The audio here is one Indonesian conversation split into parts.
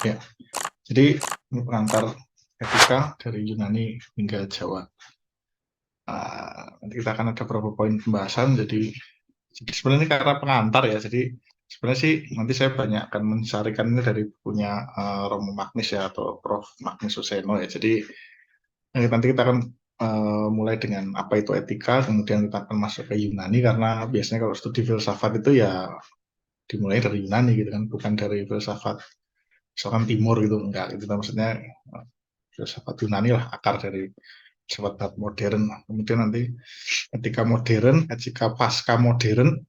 Ya, jadi ini pengantar etika dari Yunani hingga Jawa. Nanti kita akan ada beberapa poin pembahasan. Jadi sebenarnya ini karena pengantar ya. Jadi sebenarnya sih nanti saya banyak akan mencarikan ini dari bukunya Romo Magnis ya atau Prof. Magnis Suseno ya. Jadi nanti kita akan mulai dengan apa itu etika, kemudian kita akan masuk ke Yunani karena biasanya kalau studi filsafat itu ya dimulai dari Yunani gitu kan, bukan dari filsafat misalkan Timur gitu enggak gitu. Maksudnya filsafat Yunani lah akar dari filsafat modern. Kemudian nanti etika modern, etika pasca modern,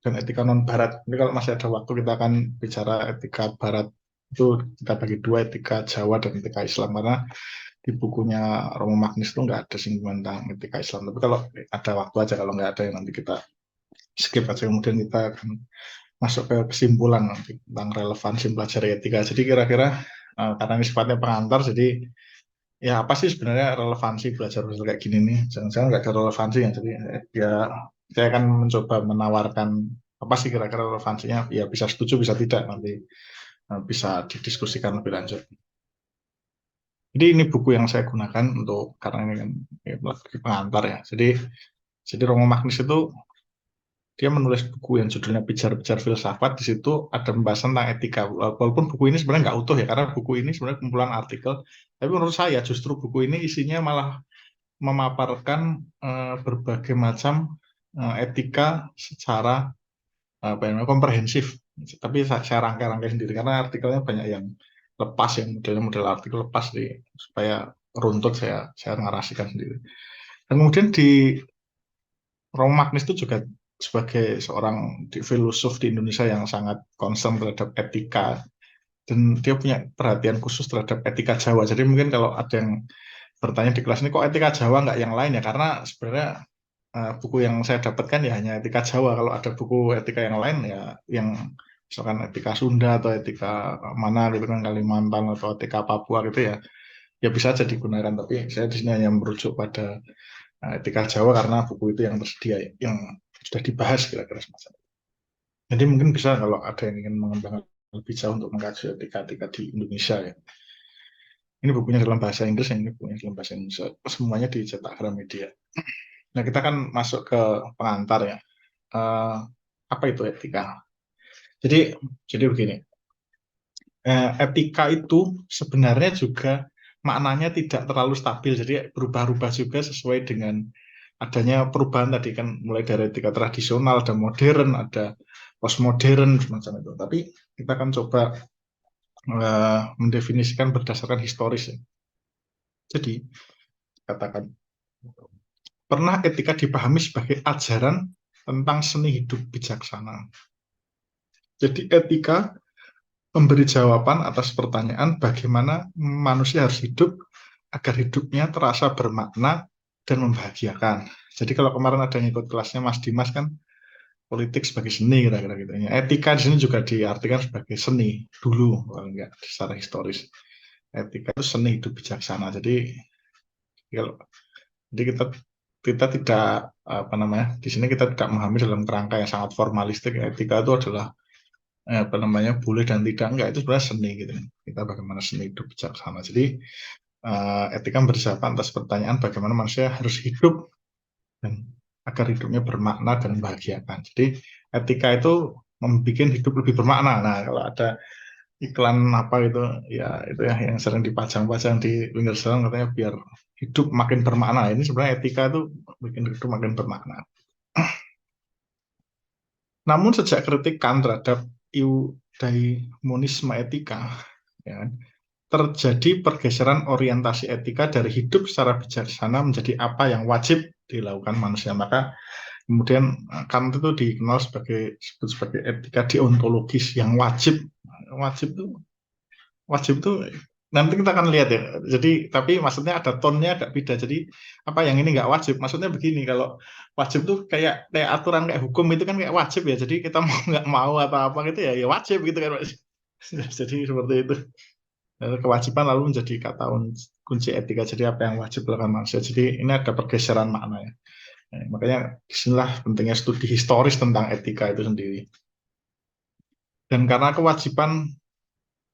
dan etika non barat. Ini kalau masih ada waktu kita akan bicara etika barat, itu kita bagi dua, etika Jawa dan etika Islam, karena di bukunya Romo Magnis itu nggak ada singgungan tentang etika Islam. Tapi kalau ada waktu aja, kalau nggak ada yang nanti kita skip aja. Kemudian kita akan masuk ke kesimpulan nanti tentang relevansi mempelajari etika. Jadi kira-kira karena ini sifatnya pengantar, jadi ya apa sih sebenarnya relevansi belajar kayak gini nih? Jangan-jangan nggak ada relevansinya. Jadi ya saya akan mencoba menawarkan apa sih kira-kira relevansinya. Ya bisa setuju, bisa tidak, nanti bisa didiskusikan lebih lanjut. Jadi ini buku yang saya gunakan untuk karena ini kan ya, pengantar ya. Jadi Romo Magnis itu dia menulis buku yang judulnya Pijar-Pijar Filsafat. Di situ ada pembahasan tentang etika. Walaupun buku ini sebenarnya nggak utuh ya, karena buku ini sebenarnya kumpulan artikel. Tapi menurut saya justru buku ini isinya malah memaparkan berbagai macam etika secara apa yang komprehensif. Tapi saya rangkai-rangkai sendiri karena artikelnya banyak yang lepas, yang modelnya model artikel lepas supaya runtut saya narasikan sendiri. Dan kemudian di Romo Magnis itu juga sebagai seorang filosof di Indonesia yang sangat concern terhadap etika, dan dia punya perhatian khusus terhadap etika Jawa. Jadi mungkin kalau ada yang bertanya di kelas ini kok etika Jawa nggak yang lain ya, karena sebenarnya buku yang saya dapatkan ya hanya etika Jawa. Kalau ada buku etika yang lain ya yang misalkan etika Sunda atau etika mana gitu kan, Kalimantan atau etika Papua gitu ya, ya bisa aja digunakan. Tapi saya di sini hanya merujuk pada etika Jawa karena buku itu yang tersedia, yang sudah dibahas kira-kira semacam itu. Jadi mungkin bisa kalau ada yang ingin mengembangkan lebih jauh untuk mengkaji etika-etika di Indonesia ya. Ini bukunya dalam bahasa Inggris, yang ini bukunya dalam bahasa Indonesia. Semuanya dicetak Gramedia. Nah, kita kan masuk ke pengantar ya. Eh, apa itu etika? Jadi, jadi begini. Etika itu sebenarnya juga maknanya tidak terlalu stabil. Jadi berubah-ubah juga sesuai dengan adanya perubahan tadi kan, mulai dari etika tradisional, ada modern, ada postmodern semacam itu. Tapi kita akan coba mendefinisikan berdasarkan historis ya. Jadi katakan pernah etika dipahami sebagai ajaran tentang seni hidup bijaksana. Jadi etika memberi jawaban atas pertanyaan bagaimana manusia harus hidup agar hidupnya terasa bermakna dan membahagiakan. Jadi kalau kemarin ada yang ikut kelasnya Mas Dimas kan, politik sebagai seni kira-kira gitu. Etika di sini juga diartikan sebagai seni dulu, kalau enggak secara historis. Etika itu seni hidup bijaksana. Kalau, jadi kita tidak apa namanya, di sini kita tidak memahami dalam kerangka yang sangat formalistik. Etika itu adalah apa namanya, boleh dan tidak, enggak, itu sebenarnya seni gitu. Kita bagaimana seni hidup bijaksana. Jadi etika berjawaban atas pertanyaan bagaimana manusia harus hidup dan agar hidupnya bermakna dan membahagiakan. Jadi etika itu membuat hidup lebih bermakna. Nah, kalau ada iklan apa gitu ya, itu ya yang sering dipajang-pajang di pinggir jalan katanya biar hidup makin bermakna. Ini sebenarnya etika itu bikin hidup makin bermakna. Namun sejak kritik Kant terhadap eudaimonisme etika, ya, terjadi pergeseran orientasi etika dari hidup secara bijaksana menjadi apa yang wajib dilakukan manusia. Maka kemudian Kant itu dikenal disebut sebagai etika deontologis yang wajib. Wajib itu wajib itu nanti kita akan lihat ya. Jadi tapi maksudnya ada tonnya agak beda. Jadi apa yang ini nggak wajib? Maksudnya begini, kalau wajib tuh kayak aturan, kayak hukum itu kan kayak wajib ya. Jadi kita mau nggak mau atau apa gitu ya, ya wajib gitu kan. Jadi seperti itu. Kewajiban lalu menjadi kata kunci etika. Jadi apa yang wajib dilakukan manusia. Jadi ini ada pergeseran makna ya. Makanya disinilah pentingnya studi historis tentang etika itu sendiri. Dan karena kewajiban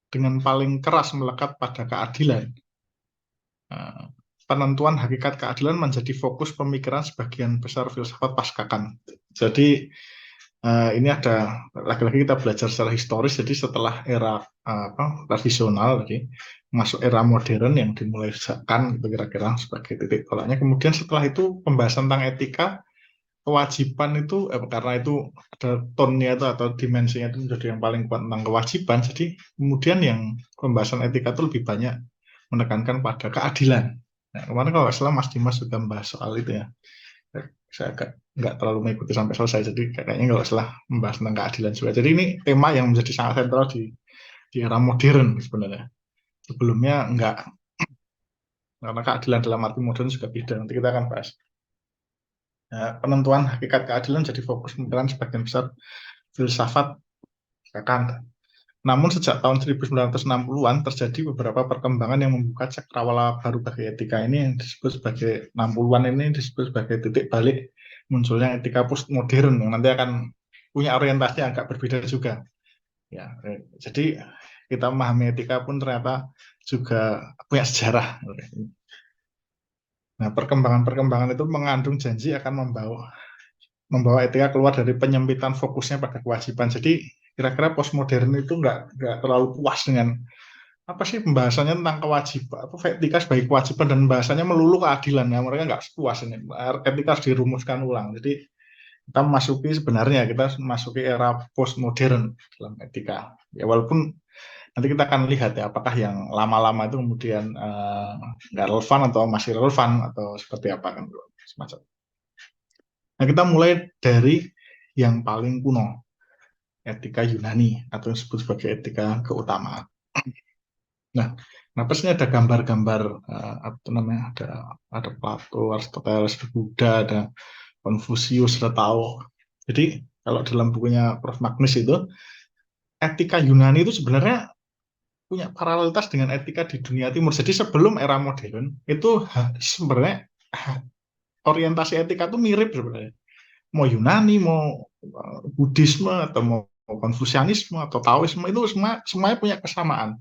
dengan paling keras melekat pada keadilan. Penentuan hakikat keadilan menjadi fokus pemikiran sebagian besar filsafat pasca Kant. Jadi ini ada lagi-lagi kita belajar secara historis. Jadi setelah era tradisional tadi masuk era modern yang dimulai Kant gitu kira-kira sebagai titik tolaknya. Kemudian setelah itu pembahasan tentang etika kewajiban itu karena itu ada tone-nya itu atau dimensinya itu menjadi yang paling kuat tentang kewajiban. Jadi kemudian yang pembahasan etika itu lebih banyak menekankan pada keadilan. Nah, kemarin kalau nggak salah Mas Dimas juga membahas soal itu ya. Saya agak nggak terlalu mengikuti sampai selesai, jadi kayaknya nggak salah membahas tentang keadilan juga. Jadi ini tema yang menjadi sangat sentral di era modern sebenarnya. Sebelumnya nggak, karena keadilan dalam arti modern juga beda. Nanti kita akan bahas. Nah, penentuan hakikat keadilan jadi fokus pemikiran sebagian besar filsafat Kant. Namun sejak tahun 1960-an terjadi beberapa perkembangan yang membuka cakrawala baru bagi etika. Ini yang disebut sebagai 60-an ini disebut sebagai titik balik munculnya etika postmodern yang nanti akan punya orientasi yang agak berbeda juga. Ya, jadi kita memahami etika pun ternyata juga punya sejarah. Nah, perkembangan-perkembangan itu mengandung janji akan membawa etika keluar dari penyempitan fokusnya pada kewajiban. Jadi kira-kira postmodern itu nggak terlalu puas dengan apa sih pembahasannya tentang kewajiban, apa etika sebagai kewajiban dan bahasanya melulu keadilan. Ya, mereka nggak puas ini. Etika harus dirumuskan ulang. Jadi kita memasuki era postmodern dalam etika. Ya walaupun nanti kita akan lihat ya apakah yang lama-lama itu kemudian nggak relevan atau masih relevan atau seperti apa kan semacam. Nah, kita mulai dari yang paling kuno, etika Yunani atau yang disebut sebagai etika keutamaan. Nah, kenapa sih ada gambar-gambar apa namanya ada Plato, Aristoteles, Buddha, ada Konfusius, ada Tao. Jadi kalau dalam bukunya Prof. Magnus itu etika Yunani itu sebenarnya punya paralelitas dengan etika di dunia timur. Jadi sebelum era modern itu sebenarnya orientasi etika itu mirip sebenarnya. Mau Yunani, mau Buddhisme atau mau Konfusianisme atau Taoisme itu semuanya punya kesamaan.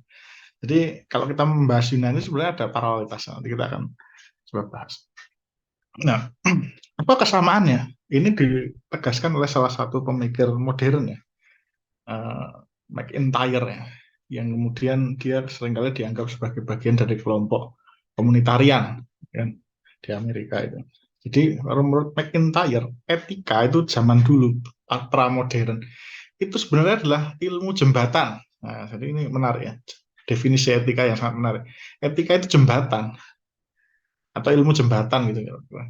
Jadi kalau kita membahas Yunani sebenarnya ada paralelitas. Nanti kita akan coba bahas. Nah, apa kesamaannya? Ini ditegaskan oleh salah satu pemikir modern ya, MacIntyre ya, yang kemudian dia seringkali dianggap sebagai bagian dari kelompok komunitarian kan, di Amerika itu. Jadi menurut MacIntyre, etika itu zaman dulu pra-modern itu sebenarnya adalah ilmu jembatan. Nah, jadi ini menarik ya, definisi etika yang sangat menarik. Etika itu jembatan atau ilmu jembatan gitu.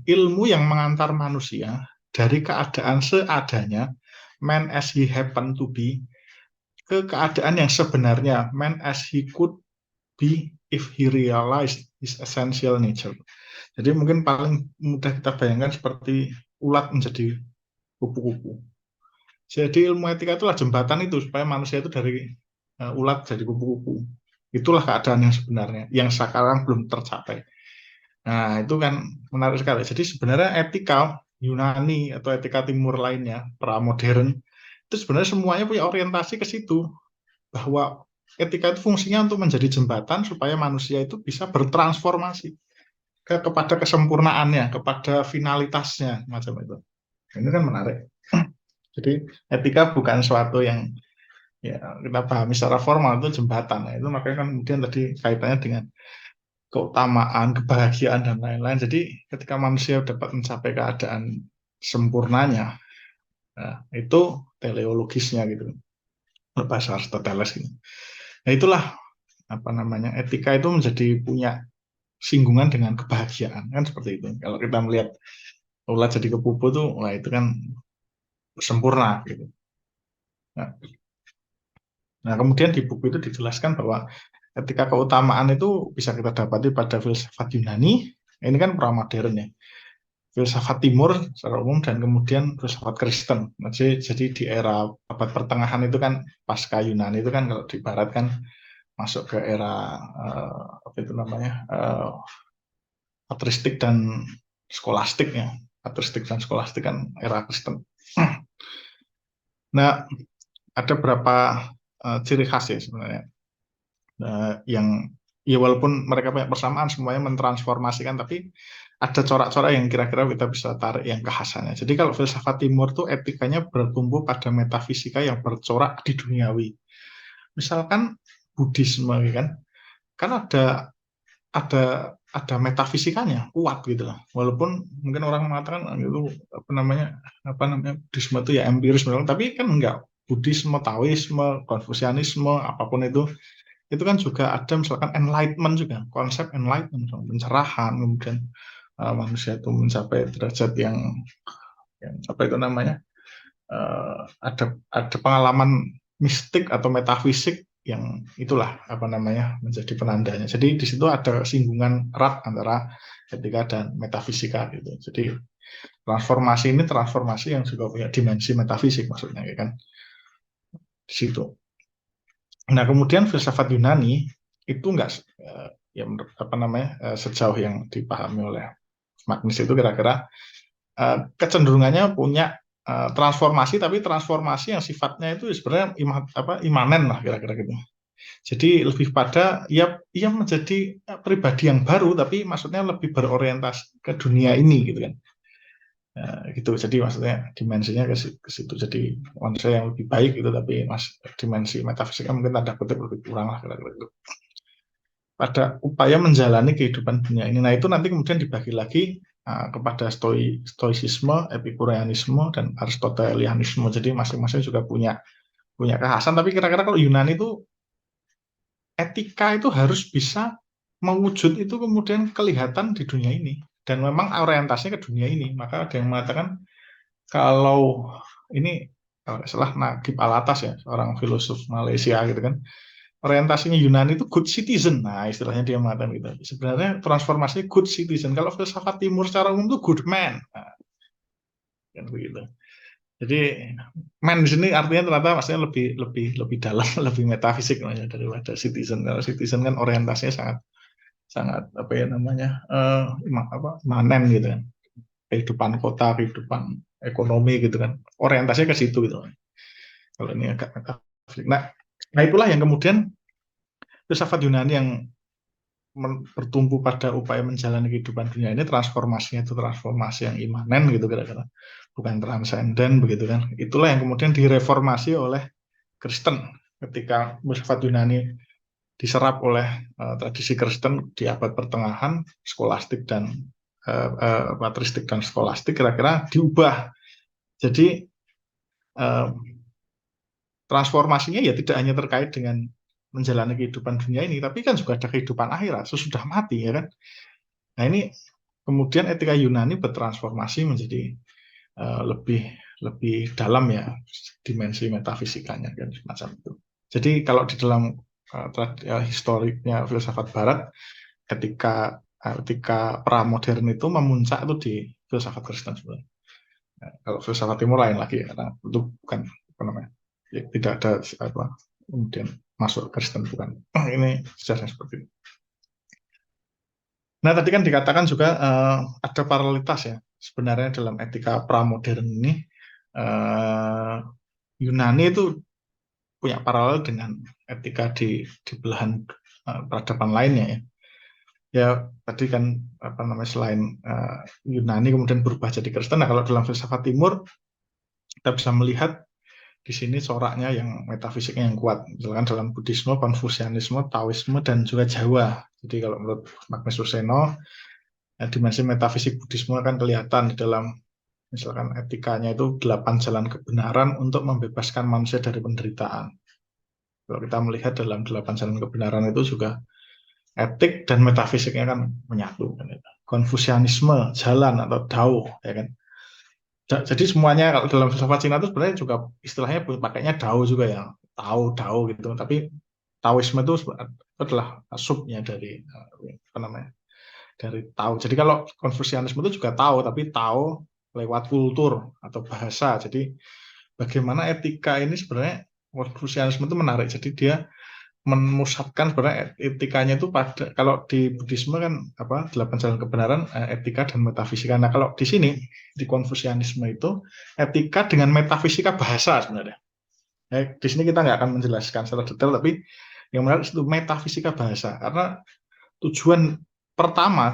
Ilmu yang mengantar manusia dari keadaan seadanya, man as he happen to be, ke keadaan yang sebenarnya, man as he could be if he realized his essential nature. Jadi mungkin paling mudah kita bayangkan seperti ulat menjadi kupu-kupu. Jadi ilmu etika itulah jembatan itu supaya manusia itu dari ulat jadi kupu-kupu. Itulah keadaan yang sebenarnya, yang sekarang belum tercapai. Nah, itu kan menarik sekali. Jadi sebenarnya etika Yunani atau etika timur lainnya, pra-modern, itu sebenarnya semuanya punya orientasi ke situ. Bahwa etika itu fungsinya untuk menjadi jembatan supaya manusia itu bisa bertransformasi kepada kesempurnaannya, kepada finalitasnya, macam itu. Ini kan menarik. Jadi etika bukan suatu yang ya kita pahami secara formal, itu jembatan. Nah, itu makanya kan kemudian tadi kaitannya dengan keutamaan, kebahagiaan dan lain-lain. Jadi ketika manusia dapat mencapai keadaan sempurnanya, nah, itu teleologisnya gitu, bahasa Aristoteles gitu. Nah itulah apa namanya etika itu menjadi punya singgungan dengan kebahagiaan kan seperti itu. Kalau kita melihat ulat jadi kupu tuh, wah itu kan sempurna gitu. Nah, nah kemudian di buku itu dijelaskan bahwa etika keutamaan itu bisa kita dapati pada filsafat Yunani. Ini kan pra-modern ya. Filsafat Timur secara umum dan kemudian filsafat Kristen. Jadi di era abad pertengahan itu kan pasca Yunani itu kan kalau di Barat kan masuk ke era apa itu namanya patristik dan skolastik ya. Patristik dan skolastik kan era Kristen. Nah, ada berapa ciri khas ya sebenarnya yang ya walaupun mereka punya persamaan semuanya mentransformasikan, tapi ada corak-corak yang kira-kira kita bisa tarik yang kekhasannya. Jadi kalau filsafat timur tuh etikanya bertumbuh pada metafisika yang bercorak di duniawi. Misalkan Buddhisme kan ada ada metafisikanya kuat gitu lah. Walaupun mungkin orang mengatakan itu apa namanya Buddhisme itu ya empiris, tapi kan enggak. Buddhisme, Taoisme, Konfusianisme, apapun itu kan juga ada misalkan enlightenment juga, konsep enlightenment, pencerahan, kemudian manusia itu mencapai derajat yang apa itu namanya, ada pengalaman mistik atau metafisik yang itulah apa namanya menjadi penandanya. Jadi di situ ada singgungan erat antara etika dan metafisika gitu. Jadi transformasi ini transformasi yang juga punya dimensi metafisik maksudnya ya kan di situ. Nah, kemudian filsafat Yunani itu enggak ya apa namanya sejauh yang dipahami oleh Magnus itu kira-kira kecenderungannya punya transformasi, tapi transformasi yang sifatnya itu sebenarnya imanen lah kira-kira gitu. Jadi lebih pada ia menjadi pribadi yang baru, tapi maksudnya lebih berorientasi ke dunia ini gitu kan. Gitu. Jadi maksudnya dimensinya ke situ. Jadi manusia yang lebih baik itu, tapi dimensi metafisiknya mungkin tanda kutip lebih kurang lah kira-kira gitu. Pada upaya menjalani kehidupan dunia ini. Nah itu nanti kemudian dibagi lagi kepada stoicisme, epikureanisme, dan aristotelianisme. Jadi masing-masing juga punya kekhasan. Tapi kira-kira kalau Yunani itu etika itu harus bisa mewujud itu kemudian kelihatan di dunia ini. Dan memang orientasinya ke dunia ini. Maka ada yang mengatakan kalau ini kalau nggak salah Nagib Alatas ya, seorang filosof Malaysia gitu kan, orientasinya Yunani itu good citizen. Nah, istilahnya dia mengatakan gitu. Sebenarnya transformasinya good citizen. Kalau filsafat timur secara umum itu good man. Nah, kan begitu. Jadi man di sini artinya ternyata maksudnya lebih dalam, lebih metafisik daripada citizen. Kalau citizen kan orientasinya sangat apa ya namanya imanen gitu kan. Kehidupan kota, kehidupan ekonomi gitu kan. Orientasinya ke situ gitu. Kalau ini agak metafisik. Nah itulah yang kemudian filsafat Yunani yang bertumbuh pada upaya menjalani kehidupan dunia ini, transformasinya itu transformasi yang imanen gitu kira-kira, bukan transenden begitu kan. Itulah yang kemudian direformasi oleh Kristen ketika filsafat Yunani diserap oleh tradisi Kristen di abad pertengahan, skolastik dan patristik dan skolastik kira-kira diubah. Jadi transformasinya ya tidak hanya terkait dengan menjalani kehidupan dunia ini, tapi kan juga ada kehidupan akhirat sesudah mati ya kan. Nah ini kemudian etika Yunani bertransformasi menjadi lebih dalam ya dimensi metafisikanya kan semacam itu. Jadi kalau di dalam historiknya filsafat Barat, ketika pramodern itu memuncak itu di filsafat Kristen sebenarnya. Nah, kalau filsafat Timur lain lagi karena itu bukan apa namanya ya, tidak ada kemudian masuk Kristen bukan. Ini sejarah seperti itu. Nah tadi kan dikatakan juga ada paralelitas ya sebenarnya dalam etika pramodern ini. Yunani itu punya paralel dengan etika di belahan peradaban lainnya ya. Ya tadi kan apa namanya selain Yunani kemudian berubah jadi Kristen. Nah kalau dalam filsafat Timur kita bisa melihat di sini coraknya yang metafisiknya yang kuat. Misalkan dalam Buddhisme, Konfusianisme, Taoisme, dan juga Jawa. Jadi kalau menurut Magnus Suseno, dimensi metafisik Buddhisme kan kelihatan di dalam misalkan etikanya itu 8 jalan kebenaran untuk membebaskan manusia dari penderitaan. Kalau kita melihat dalam 8 jalan kebenaran itu juga etik dan metafisiknya kan menyatu. Konfusianisme, jalan atau Dao, ya kan. Jadi semuanya kalau dalam filsafat Cina itu sebenarnya juga istilahnya pakainya Dao juga ya, Dao gitu. Tapi Taoisme itu adalah subnya dari apa namanya dari Tao. Jadi kalau Konfusianisme itu juga Tao, tapi Tao lewat kultur atau bahasa. Jadi bagaimana etika ini sebenarnya Konfusianisme itu menarik. Jadi dia memusatkan sebenarnya etikanya itu pada kalau di Buddhisme kan 8 jalan kebenaran, etika dan metafisika. Nah kalau di sini di Konfusianisme itu etika dengan metafisika bahasa sebenarnya. Di sini kita nggak akan menjelaskan secara detail, tapi Yang menarik itu metafisika bahasa, karena tujuan pertama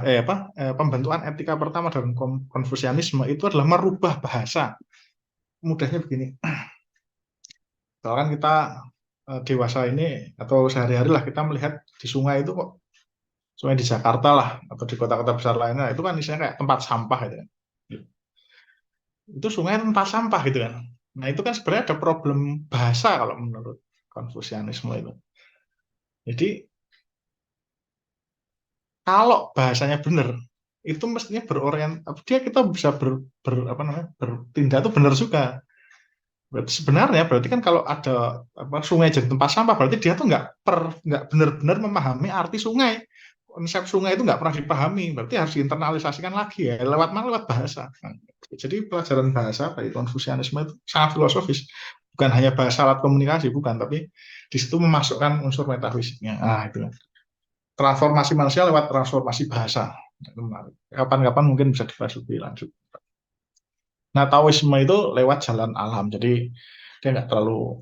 pembentukan etika pertama dalam Konfusianisme itu adalah merubah bahasa. Mudahnya begini, misalkan kita dewasa ini atau sehari-hari lah kita melihat di sungai itu kok, sungai di Jakarta lah atau di kota-kota besar lainnya itu kan isinya kayak tempat sampah gitu kan. Itu sungai tempat sampah gitu kan. Nah itu kan sebenarnya ada problem bahasa kalau menurut Konfusianisme itu. Jadi kalau bahasanya benar, itu mestinya dia kita bisa bertindak itu benar juga. Berarti kan kalau ada sungai jadi tempat sampah, berarti dia tuh nggak benar-benar memahami arti sungai. Konsep sungai itu nggak pernah dipahami, berarti harus diinternalisasikan lagi ya. Lewat mana? Lewat bahasa. Nah, jadi pelajaran bahasa bagi Konfusianisme itu sangat filosofis. Bukan hanya bahasa alat komunikasi, bukan, tapi di situ memasukkan unsur metafisiknya. Nah, itu transformasi manusia lewat transformasi bahasa. Kapan-kapan mungkin bisa dibahas lebih lanjut. Nah, Taoisme itu lewat jalan alam, jadi dia nggak terlalu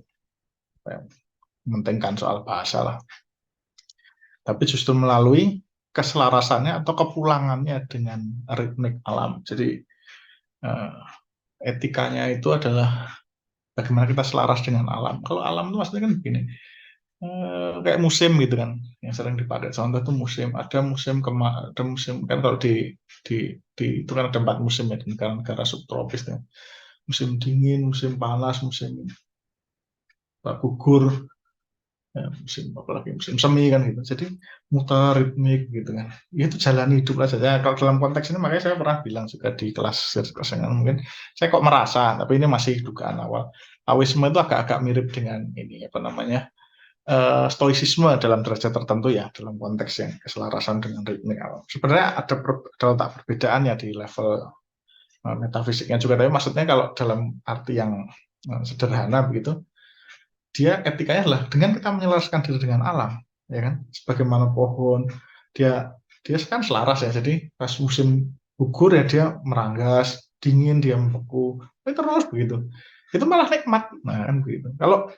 mementingkan soal bahasa lah. Tapi justru melalui keselarasannya atau kepulangannya dengan ritmik alam. Jadi etikanya itu adalah bagaimana kita selaras dengan alam. Kalau alam itu maksudnya kan begini, kayak musim gitu kan, yang sering dipakai contoh itu musim. Ada musim kan kalau di itu kan ada 4 musim ya di negara-negara subtropis ya. Musim dingin, musim panas, musim gugur, ya, musim semi kan gitu. Jadi muter ritmik gitu kan. Ya, itu jalan hidup lah saja. Kalau dalam konteks ini makanya saya pernah bilang juga di kelas kesenian mungkin saya kok merasa, tapi ini masih dugaan awal. Taoisme itu agak-agak mirip dengan ini apa namanya stoicisme dalam derajat tertentu ya, dalam konteks yang keselarasan dengan ritmik alam. Sebenarnya ada letak perbedaannya di level metafisiknya juga, tapi maksudnya kalau dalam arti yang sederhana begitu, dia etikanya adalah dengan kita menyelaraskan diri dengan alam, ya kan? Sebagaimana pohon, dia kan selaras ya. Jadi pas musim gugur ya dia meranggas, dingin dia membeku, itu terus begitu. Itu malah nikmat, nah kan begitu. Kalau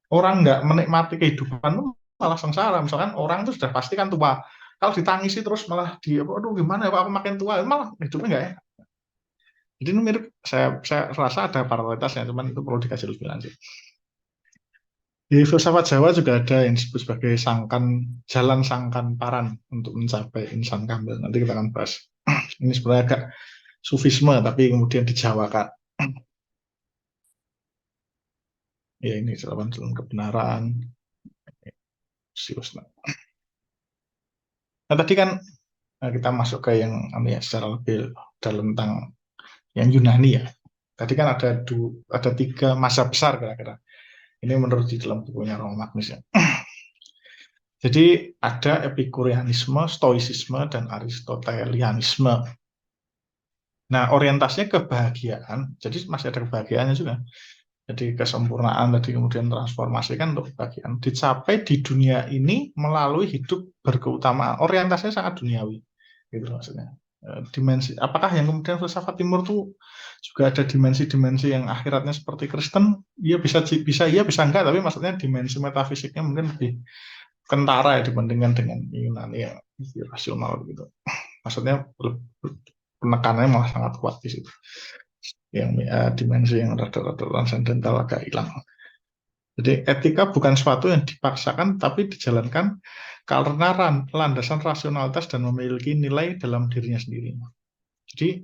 orang nggak menikmati kehidupan itu malah sengsara. Misalkan orang itu sudah pasti kan tua. Kalau ditangisi terus malah aduh gimana ya Pak, aku makin tua, malah hidupnya nggak enak. Jadi ini mirip, saya rasa ada paralelitasnya, cuman itu perlu dikaji lebih lanjut. Di filsafat Jawa juga ada yang disebut sebagai jalan sangkan paran untuk mencapai insan kamil. Nanti kita akan bahas. Ini sebenarnya agak sufisme, tapi kemudian dijawakan. Ya ini jawaban kebenaran. Nah tadi kan kita masuk ke yang secara lebih dalam tentang yang Yunani ya. Tadi kan ada 3 masa besar kira-kira. Ini menurut di dalam bukunya Romo Magnis ya. Jadi ada Epikurianisme, Stoicisme, dan Aristotelianisme. Nah, orientasinya kebahagiaan, jadi masih ada kebahagiaannya juga. Jadi kesempurnaan tadi kemudian transformasi kan untuk kebahagiaan. Dicapai di dunia ini melalui hidup berkeutamaan. Orientasinya sangat duniawi, gitu maksudnya. Dimensi, apakah yang kemudian filsafat timur tuh juga ada dimensi-dimensi yang akhiratnya seperti Kristen? Iya bisa iya bisa enggak, tapi maksudnya dimensi metafisiknya mungkin lebih kentara ya dibandingkan dengan Yunani yang rasional gitu. Maksudnya penekanannya malah sangat kuat di situ. Yang dimensi yang rada-rada transendental agak hilang. Jadi etika bukan sesuatu yang dipaksakan tapi dijalankan karena landasan rasionalitas dan memiliki nilai dalam dirinya sendiri. Jadi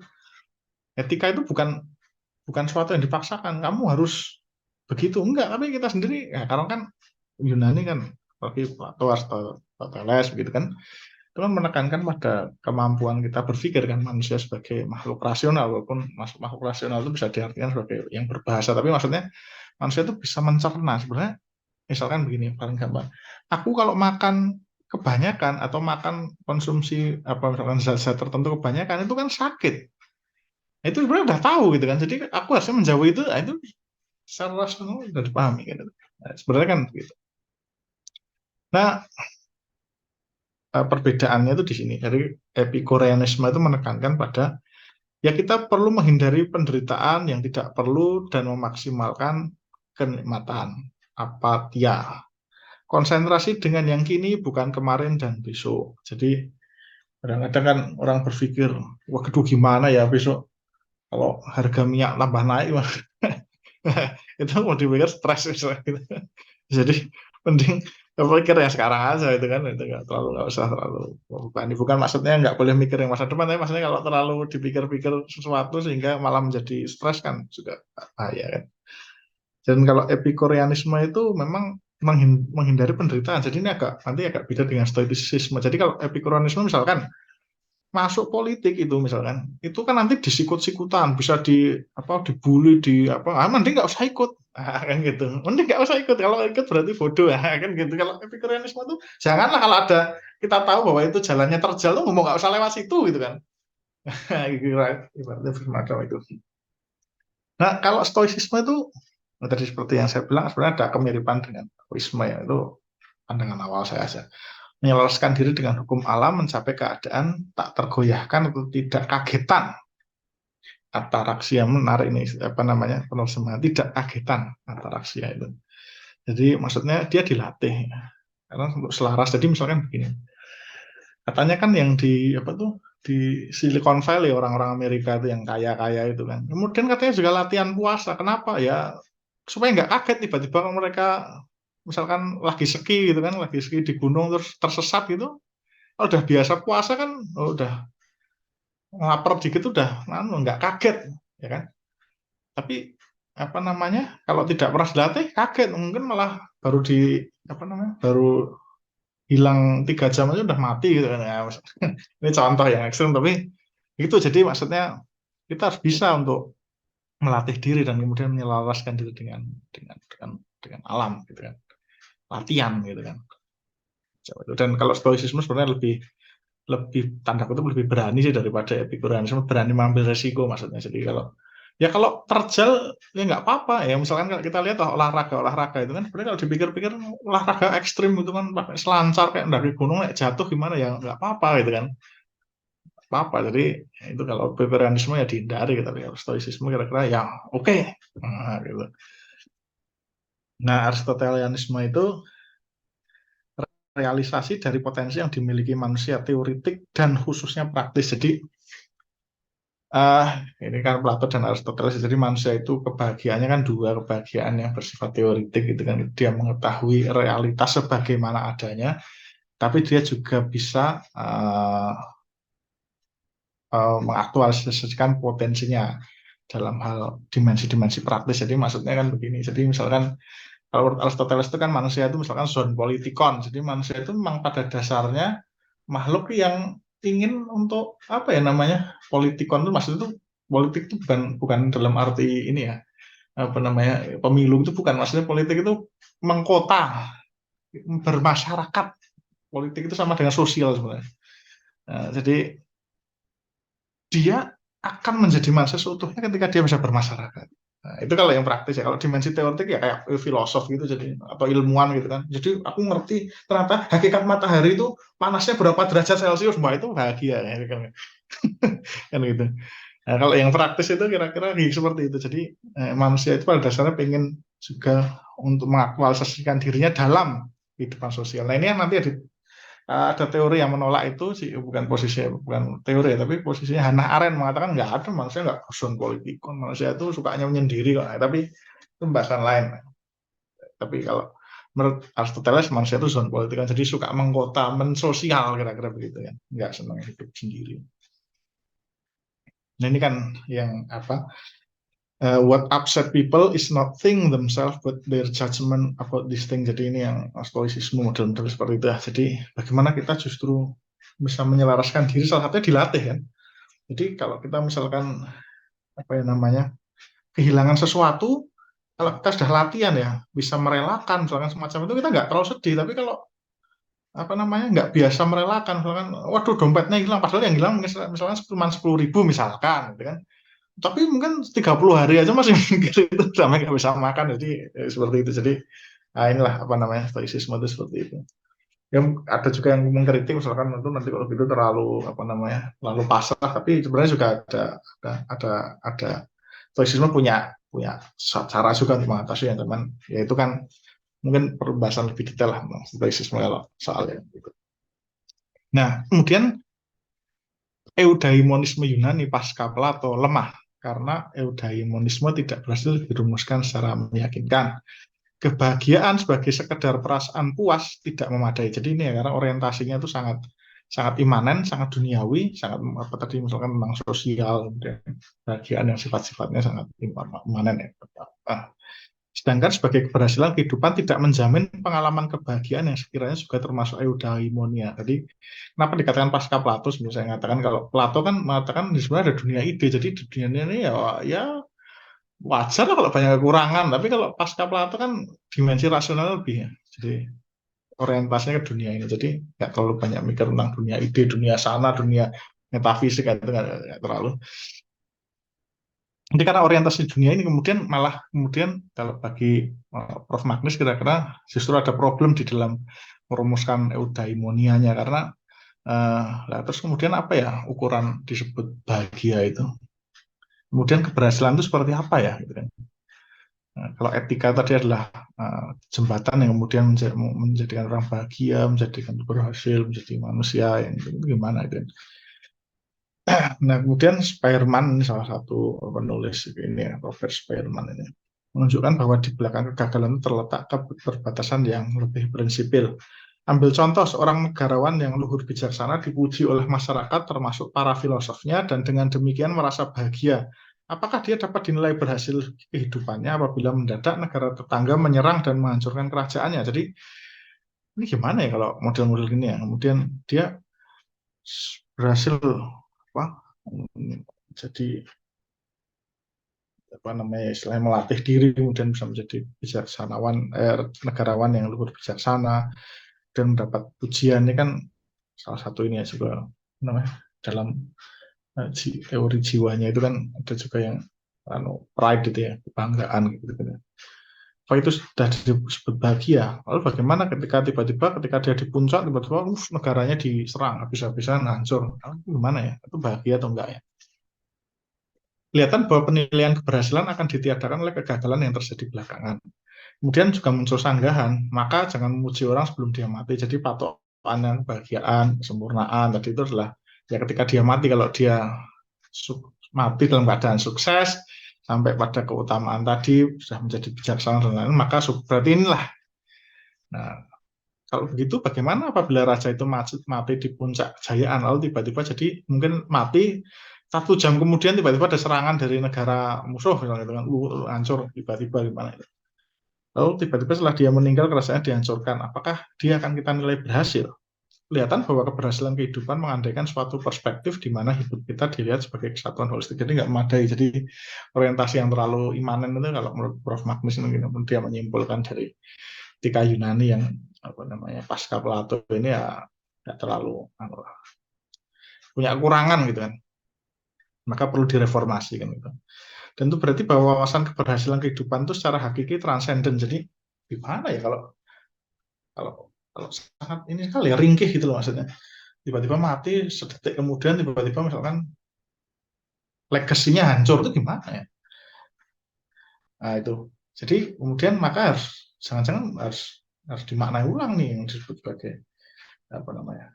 etika itu bukan sesuatu yang dipaksakan. Kamu harus begitu, enggak. Tapi kita sendiri, ya, karena kan Yunani kan seperti Plato, Aristoteles begitu kan, itu kan menekankan pada kemampuan kita berpikir kan, manusia sebagai makhluk rasional, walaupun makhluk rasional itu bisa diartikan sebagai yang berbahasa, tapi maksudnya manusia itu bisa mencerna. Sebenarnya misalkan begini paling gampang, aku kalau makan kebanyakan atau makan konsumsi misalkan zat-zat tertentu kebanyakan itu kan sakit. Itu sebenarnya udah tahu gitu kan, jadi aku harusnya menjauhi itu. Itu secara rasional sudah dipahami gitu. Nah, sebenarnya kan gitu. Nah, perbedaannya itu di sini. Jadi Epikureanisme itu menekankan pada ya kita perlu menghindari penderitaan yang tidak perlu dan memaksimalkan kenikmatan, apatia. konsentrasi dengan yang kini, bukan kemarin dan besok. Jadi kadang-kadang kan orang berpikir, wah aduh gimana ya besok kalau harga minyak tambah naik, itu mau dipikir stres misalnya gitu. Jadi mending pikir yang sekarang aja itu kan, itu nggak usah terlalu membebani. Bukan maksudnya nggak boleh mikir yang masa depan, tapi maksudnya kalau terlalu dipikir-pikir sesuatu sehingga malah menjadi stres kan juga bahaya kan. Dan kalau epikureanisme itu memang menghindari penderitaan. Jadi ini nanti agak beda dengan stoicisme. Jadi kalau epikureanisme misalkan masuk politik itu misalkan, itu kan nanti disikut-sikutan, bisa dibully, mending nggak usah ikut. Kan gitu. Mending nggak usah ikut. Kalau ikut berarti bodoh, kan gitu. Kalau epikureanisme itu janganlah, kalau ada kita tahu bahwa itu jalannya terjal tuh ngomong nggak usah lewat situ gitu kan. Ibaratnya semacam itu. Nah, kalau stoicisme itu tadi seperti yang saya bilang, sebenarnya ada kemiripan dengan taoisme ya, itu pandangan awal saya aja. Menyelaraskan diri dengan hukum alam, mencapai keadaan tak tergoyahkan atau tidak kagetan. Ataraksia, menarik ini penerjemahan tidak kagetan, ataraksia itu. Jadi maksudnya dia dilatih ya. Karena untuk selaras. Jadi misalkan begini, katanya kan yang di Silicon Valley, orang-orang Amerika itu yang kaya-kaya itu kan. Kemudian katanya juga latihan puasa. Kenapa ya? Supaya nggak kaget tiba-tiba mereka misalkan lagi ski gitu kan, lagi ski di gunung terus tersesat gitu. Kalau udah biasa puasa kan, udah lapar dikit udah nggak kaget ya kan. Tapi kalau tidak pernah dilatih kaget, mungkin malah baru hilang 3 jam aja udah mati gitu kan ya. Ini contoh yang ekstrem, tapi itu jadi maksudnya kita harus bisa untuk melatih diri dan kemudian menyelaraskan diri dengan alam gitu kan, latihan gitu kan. Dan kalau stoicisme sebenarnya lebih tanda kutip lebih berani sih daripada epikureanisme, berani mengambil resiko maksudnya. Jadi kalau terjal ya nggak apa-apa ya. Misalkan kalau kita lihat olahraga itu kan sebenarnya kalau dipikir-pikir olahraga ekstrim itu kan pakai selancar kayak mendaki gunung, kayak jatuh gimana ya nggak apa-apa gitu kan, apa. Jadi itu kalau epikureanisme ya dihindari gitu. Tapi kalau stoicisme kira-kira ya oke. Nah, gitu. Nah, Aristotelianisme itu realisasi dari potensi yang dimiliki manusia, teoretik dan khususnya praktis. Jadi ini kan Plato dan Aristoteles. Jadi manusia itu kebahagiaannya kan dua, kebahagiaan yang bersifat teoretik gitu kan. Dia mengetahui realitas sebagaimana adanya, tapi dia juga bisa mengaktualisasikan potensinya dalam hal dimensi-dimensi praktis. Jadi maksudnya kan begini. Jadi misalkan kalau menurut Aristoteles itu kan manusia itu misalkan zoon politikon. Jadi manusia itu memang pada dasarnya makhluk yang ingin untuk politikon itu, maksudnya itu politik itu bukan dalam arti ini ya, pemilu itu bukan, maksudnya politik itu mengkota, bermasyarakat. Politik itu sama dengan sosial sebenarnya. Nah, jadi dia akan menjadi manusia seutuhnya ketika dia bisa bermasyarakat. Nah, itu kalau yang praktis ya. Kalau dimensi teoretik ya kayak filosof gitu, jadi atau ilmuwan gitu kan. Jadi aku ngerti ternyata hakikat matahari itu panasnya berapa derajat Celcius, mbak itu bahagia ya kan. Kan gitu. Nah, kalau yang praktis itu kira-kira seperti itu. Jadi manusia itu pada dasarnya pengen juga untuk mengaktualisasikan dirinya dalam kehidupan sosial. Nah, ini yang nanti ada teori yang menolak itu sih, bukan teori ya, tapi posisinya Hannah Arendt mengatakan nggak ada, manusia nggak person politikon, manusia itu sukanya menyendiri kok. Nah, tapi itu pembahasan lain. Tapi kalau menurut Aristoteles manusia itu zon politikon, jadi suka mengkota, mensosial kira-kira begitu ya, nggak senang hidup sendiri. Nah, ini kan yang what upset people is not thing themselves but their judgment about this thing. Jadi ini yang stoicisme model-model seperti itu ya. Jadi bagaimana kita justru bisa menyelaraskan diri, salah satunya dilatih kan. Jadi kalau kita misalkan kehilangan sesuatu, kalau kita sudah latihan ya bisa merelakan misalkan semacam itu, kita nggak terlalu sedih. Tapi kalau nggak biasa merelakan, misalkan waduh dompetnya hilang, padahal yang hilang misalkan cuma 10.000 misalkan gitu kan, tapi mungkin 30 hari aja masih mikir itu sampai nggak bisa makan. Jadi seperti itu. Jadi inilah stoicisme itu seperti itu. Yang ada juga yang mengkritik misalkan itu nanti kalau gitu terlalu terlalu pasrah, tapi sebenarnya juga ada stoicisme punya cara juga untuk mengatasi yang teman, yaitu kan mungkin pembahasan lebih detail lah stoicisme kalau soalnya. Nah, kemudian eudaimonisme Yunani pasca Plato lemah karena eudaimonisme tidak berhasil dirumuskan secara meyakinkan. Kebahagiaan sebagai sekedar perasaan puas tidak memadai. Jadi ini ya, karena orientasinya itu sangat sangat imanen, sangat duniawi, sangat apa tadi misalkan tentang sosial, dan kebahagiaan yang sifat-sifatnya sangat imanen ya. Sedangkan sebagai keberhasilan kehidupan tidak menjamin pengalaman kebahagiaan yang sekiranya juga termasuk eudaimonia. Jadi kenapa dikatakan pasca Plato? Sebenarnya saya mengatakan kalau Plato kan mengatakan di sebenarnya ada dunia ide. Jadi di dunia ini ya wajar lah kalau banyak kekurangan. Tapi kalau pasca Plato kan dimensi rasional lebih ya. Jadi orientasinya ke dunia ini. Jadi nggak terlalu banyak mikir tentang dunia ide, dunia sana, dunia metafisik itu nggak terlalu. Jadi karena orientasi dunia ini kemudian malah kemudian kalau bagi Prof. Magnus kira-kira justru ada problem di dalam merumuskan eudaimonianya karena terus kemudian apa ya ukuran disebut bahagia itu. Kemudian keberhasilan itu seperti apa ya gitu kan. Nah, kalau etika tadi adalah jembatan yang kemudian menjadikan orang bahagia, menjadikan berhasil, menjadi manusia yang itu gimana gitu. Nah, kemudian Spearman ini salah satu penulis ini ya, Robert Spearman ini menunjukkan bahwa di belakang kegagalan itu terletak keterbatasan yang lebih prinsipil. Ambil contoh seorang negarawan yang luhur bijaksana dipuji oleh masyarakat termasuk para filosofnya dan dengan demikian merasa bahagia. Apakah dia dapat dinilai berhasil kehidupannya apabila mendadak negara tetangga menyerang dan menghancurkan kerajaannya? Jadi ini gimana ya kalau model-model gini ya? Kemudian dia berhasil apa? Jadi apa namanya istilahnya melatih diri kemudian bisa menjadi bijaksanawan negarawan yang luhur bijaksana dan mendapat pujian ini kan salah satu ini ya juga namanya dalam teori jiwanya itu kan ada juga yang pride gitu ya kebanggaan gitu kan ya. Kalau itu sudah disebut bahagia, lalu bagaimana ketika tiba-tiba ketika dia di puncak tiba-tiba negaranya diserang habis-habisan hancur, gimana ya? Itu bahagia atau enggak ya? Kelihatan bahwa penilaian keberhasilan akan ditiadakan oleh kegagalan yang terjadi belakangan. Kemudian juga muncul sanggahan, maka jangan memuji orang sebelum dia mati. Jadi patokan yang kebahagiaan, kesempurnaan tadi itu adalah ya ketika dia mati, kalau dia mati dalam keadaan sukses sampai pada keutamaan tadi sudah menjadi bijaksana dan lain-lain, maka berarti inilah. Nah, kalau begitu bagaimana apabila raja itu mati di puncak jayaan lalu tiba-tiba jadi mungkin mati 1 jam kemudian tiba-tiba ada serangan dari negara musuh misalnya dengan hancur tiba-tiba gimana itu. Lalu tiba-tiba setelah dia meninggal kerajaannya dihancurkan, apakah dia akan kita nilai berhasil? Kelihatan bahwa keberhasilan kehidupan mengandaikan suatu perspektif di mana hidup kita dilihat sebagai kesatuan holistik. Jadi nggak memadai. Jadi orientasi yang terlalu imanen itu kalau menurut Prof. Magnus dia menyimpulkan dari etika Yunani yang apa namanya pasca Plato ini ya nggak terlalu punya kekurangan gitu kan. Maka perlu direformasi kan gitu. Dan itu berarti bahwa wawasan keberhasilan kehidupan itu secara hakiki transenden. Jadi gimana ya kalau kalau kalau sangat ini sekali ya ringkih gitu loh maksudnya. Tiba-tiba mati sedetik kemudian tiba-tiba misalkan legasinya hancur itu gimana ya? Nah itu. Jadi kemudian maka harus jangan-jangan harus dimaknai ulang nih yang disebut sebagai apa namanya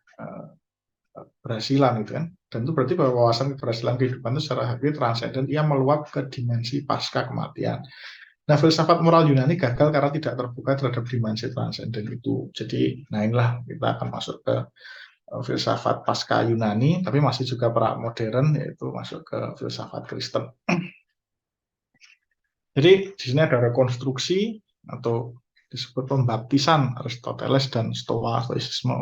keberhasilan gitu kan. Dan itu berarti bahwa wawasan keberhasilan kehidupan itu secara hakiki transenden, ia meluap ke dimensi pasca kematian. Nah, filsafat moral Yunani gagal karena tidak terbuka terhadap dimensi transenden itu. Jadi, nah inilah kita akan masuk ke filsafat pasca Yunani, tapi masih juga pra modern, yaitu masuk ke filsafat Kristen. Jadi, di sini ada rekonstruksi atau disebut pembaptisan Aristoteles dan Stoicisme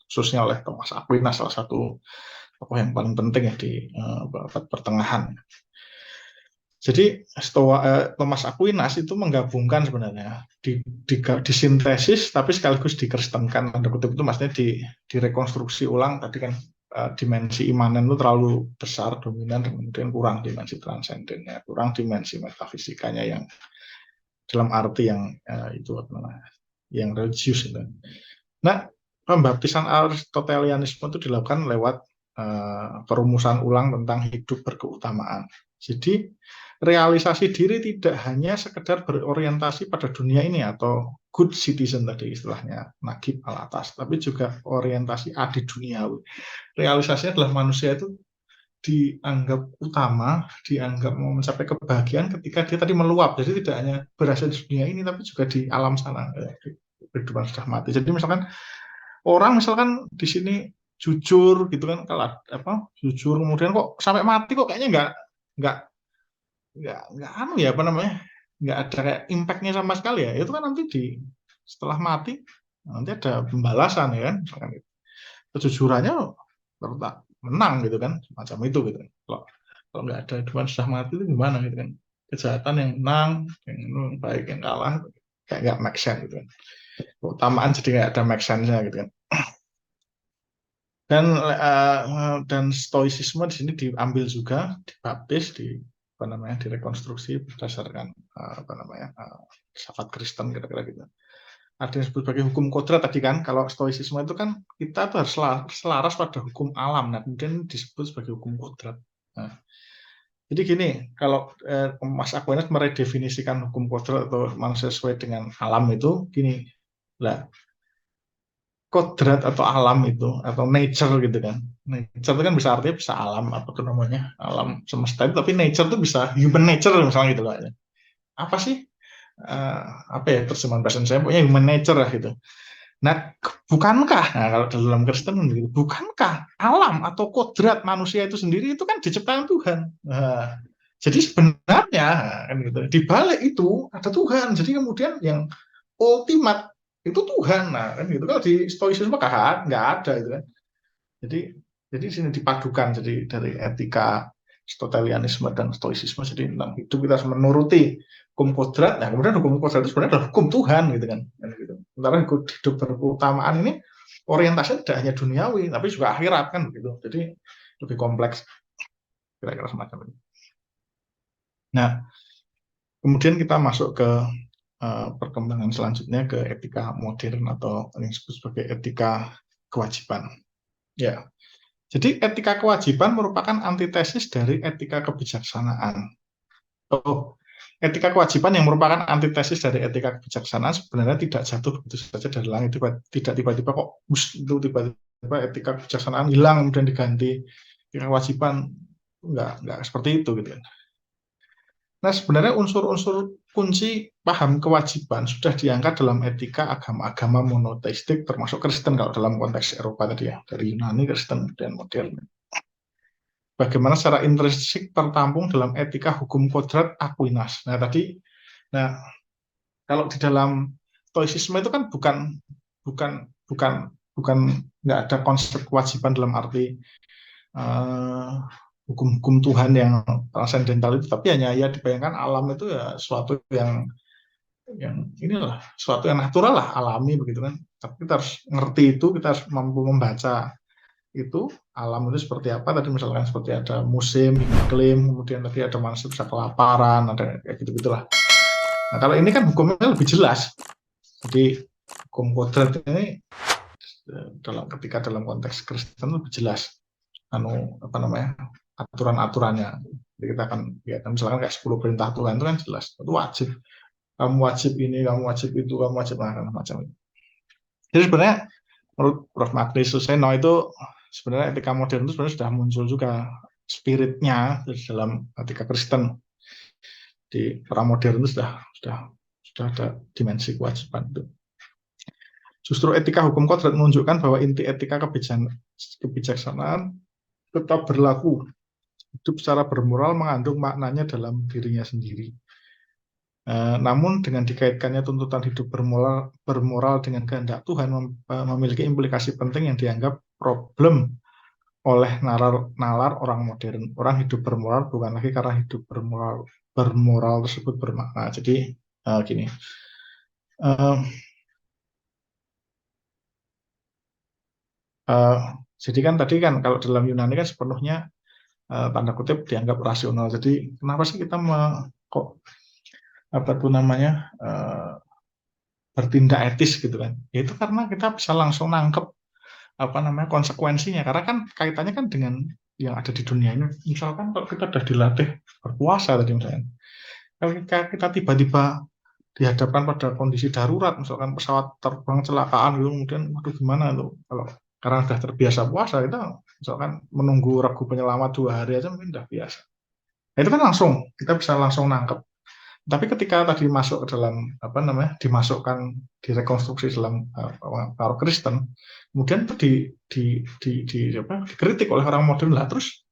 khususnya oleh Thomas Aquinas, salah satu tokoh yang paling penting ya di abad pertengahan. Jadi Thomas Aquinas itu menggabungkan sebenarnya disintesis tapi sekaligus dikristenkan, tanda kutip itu maksudnya direkonstruksi ulang tadi kan dimensi imanen itu terlalu besar dominan dan kemudian kurang dimensi transendennya, kurang dimensi metafisikanya yang dalam arti yang itu apa namanya yang religius itu. Nah, pembaptisan Aristotelianisme itu dilakukan lewat perumusan ulang tentang hidup berkeutamaan. Jadi realisasi diri tidak hanya sekedar berorientasi pada dunia ini atau good citizen tadi istilahnya Nagib Al-Atas, tapi juga orientasi adi duniawi. Realisasinya adalah manusia itu dianggap utama, dianggap mau mencapai kebahagiaan ketika dia tadi meluap. Jadi tidak hanya berhasil di dunia ini, tapi juga di alam sana, di kehidupan sudah mati. Jadi misalkan orang misalkan di sini jujur gitu kan, kalau apa jujur kemudian kok sampai mati kok kayaknya nggak nggak anu ya apa namanya nggak ada kayak impactnya sama sekali ya. Itu kan nanti setelah mati nanti ada pembalasan ya kan, misalkan itu kejujurannya tetap menang gitu kan, macam itu gitu kan. Kalau nggak ada Tuhan sudah mati itu gimana gitu kan, kejahatan yang menang, yang baik yang kalah, kayak nggak make sense gitu kan, keutamaan jadi nggak ada make sense-nya gitu kan. Dan stoicisme di sini diambil juga, dibaptis, apa namanya, direkonstruksi berdasarkan apa namanya filsafat Kristen kira-kira gitu. Ada yang disebut sebagai hukum kodrat tadi kan. Kalau stoicisme itu kan kita tuh harus selaras pada hukum alam. Nah, kemudian disebut sebagai hukum kodrat. Nah, jadi gini, kalau Mas Aquinas meredefinisikan hukum kodrat atau manusia sesuai dengan alam itu gini, lah kodrat atau alam itu atau nature gitu kan. Nature itu kan bisa artinya bisa alam apa tuh namanya alam semesta itu, tapi nature itu bisa human nature misalnya gitu lah. Apa sih apa ya terjemahan bahasa saya pokoknya human nature lah gitu. Nah, bukankah kalau dalam Kristen gitu, bukankah alam atau kodrat manusia itu sendiri itu kan diciptakan Tuhan. Nah, jadi sebenarnya kan gitu, di balik itu ada Tuhan. Jadi kemudian yang ultimate itu Tuhan. Nah, kan gitu. Kalau di stoicisme kan nggak ada itu kan. Jadi jadi sini dipadukan jadi dari etika Aristotelianisme dan stoicisme, jadi tentang hidup kita harus menuruti hukum kodrat. Nah, kemudian hukum kodrat itu sebenarnya adalah hukum Tuhan gitu kan. Gitu. Sementara hidup berutamaan ini orientasinya tidak hanya duniawi tapi juga akhirat kan begitu. Jadi lebih kompleks kira-kira semacam ini. Nah, kemudian kita masuk ke perkembangan selanjutnya ke etika modern atau yang disebut sebagai etika kewajiban. Ya, jadi etika kewajiban merupakan antitesis dari etika kebijaksanaan. Oh, etika kewajiban yang merupakan antitesis dari etika kebijaksanaan sebenarnya tidak jatuh begitu saja dari langit, tidak tiba-tiba kok itu tiba-tiba etika kebijaksanaan hilang kemudian diganti etika kewajiban, enggak seperti itu gitu kan. Nah, sebenarnya unsur-unsur kunci paham kewajiban sudah diangkat dalam etika agama-agama monoteistik termasuk Kristen kalau dalam konteks Eropa tadi ya, dari Yunani, Kristen, dan modern. Bagaimana secara intrinsik tertampung dalam etika hukum kodrat Aquinas. Nah kalau di dalam stoicisme itu kan bukan nggak ada konsep kewajiban dalam arti hukum-hukum Tuhan yang transendental itu, tapi hanya ya dibayangkan alam itu ya suatu yang inilah suatu yang natural lah, alami begitu kan. Tapi kita harus ngerti itu, kita harus mampu membaca itu alam itu seperti apa. Tadi misalkan seperti ada musim, iklim, kemudian tadi ada manusia bisa kelaparan, ada kayak gitu gitulah. Nah kalau ini kan hukumnya lebih jelas. Jadi hukum kodrat ini dalam konteks Kristen lebih jelas apa namanya aturan-aturannya. Jadi kita akan lihat misalkan kayak 10 perintah Tuhan itu kan jelas, itu wajib. Kamu wajib ini, kamu wajib itu, kamu wajib macam itu. Jadi sebenarnya menurut Prof. Magnis Suseno itu sebenarnya etika modern itu sebenarnya sudah muncul juga spiritnya dalam etika Kristen. Di era modern itu sudah ada dimensi kewajiban itu. Justru etika hukum kodrat menunjukkan bahwa inti etika kebijaksanaan tetap berlaku. Hidup secara bermoral mengandung maknanya dalam dirinya sendiri. Namun dengan dikaitkannya tuntutan hidup bermoral dengan kehendak Tuhan memiliki implikasi penting yang dianggap problem oleh nalar orang modern. Orang hidup bermoral bukan lagi karena hidup bermoral tersebut bermakna. Jadi gini. Jadi kan tadi kan kalau dalam Yunani kan sepenuhnya tanda kutip dianggap rasional. Jadi kenapa sih kita kok apa tuh namanya bertindak etis gitu kan? Ya itu karena kita bisa langsung nangkep apa namanya konsekuensinya. Karena kan kaitannya kan dengan yang ada di dunia ini. Misalkan kalau kita sudah dilatih berpuasa tadi misalnya, Ketika kita tiba-tiba dihadapkan pada kondisi darurat, misalkan pesawat terbang kecelakaan gitu, kemudian waduh gimana tuh kalau karena sudah terbiasa puasa kita misalkan menunggu regu penyelamat 2 hari aja mungkin udah biasa. Nah, itu kan langsung kita bisa langsung nangkep. Tapi ketika tadi masuk ke dalam apa namanya dimasukkan direkonstruksi dalam pengaruh Kristen, kemudian itu apa, dikritik oleh orang modern lah terus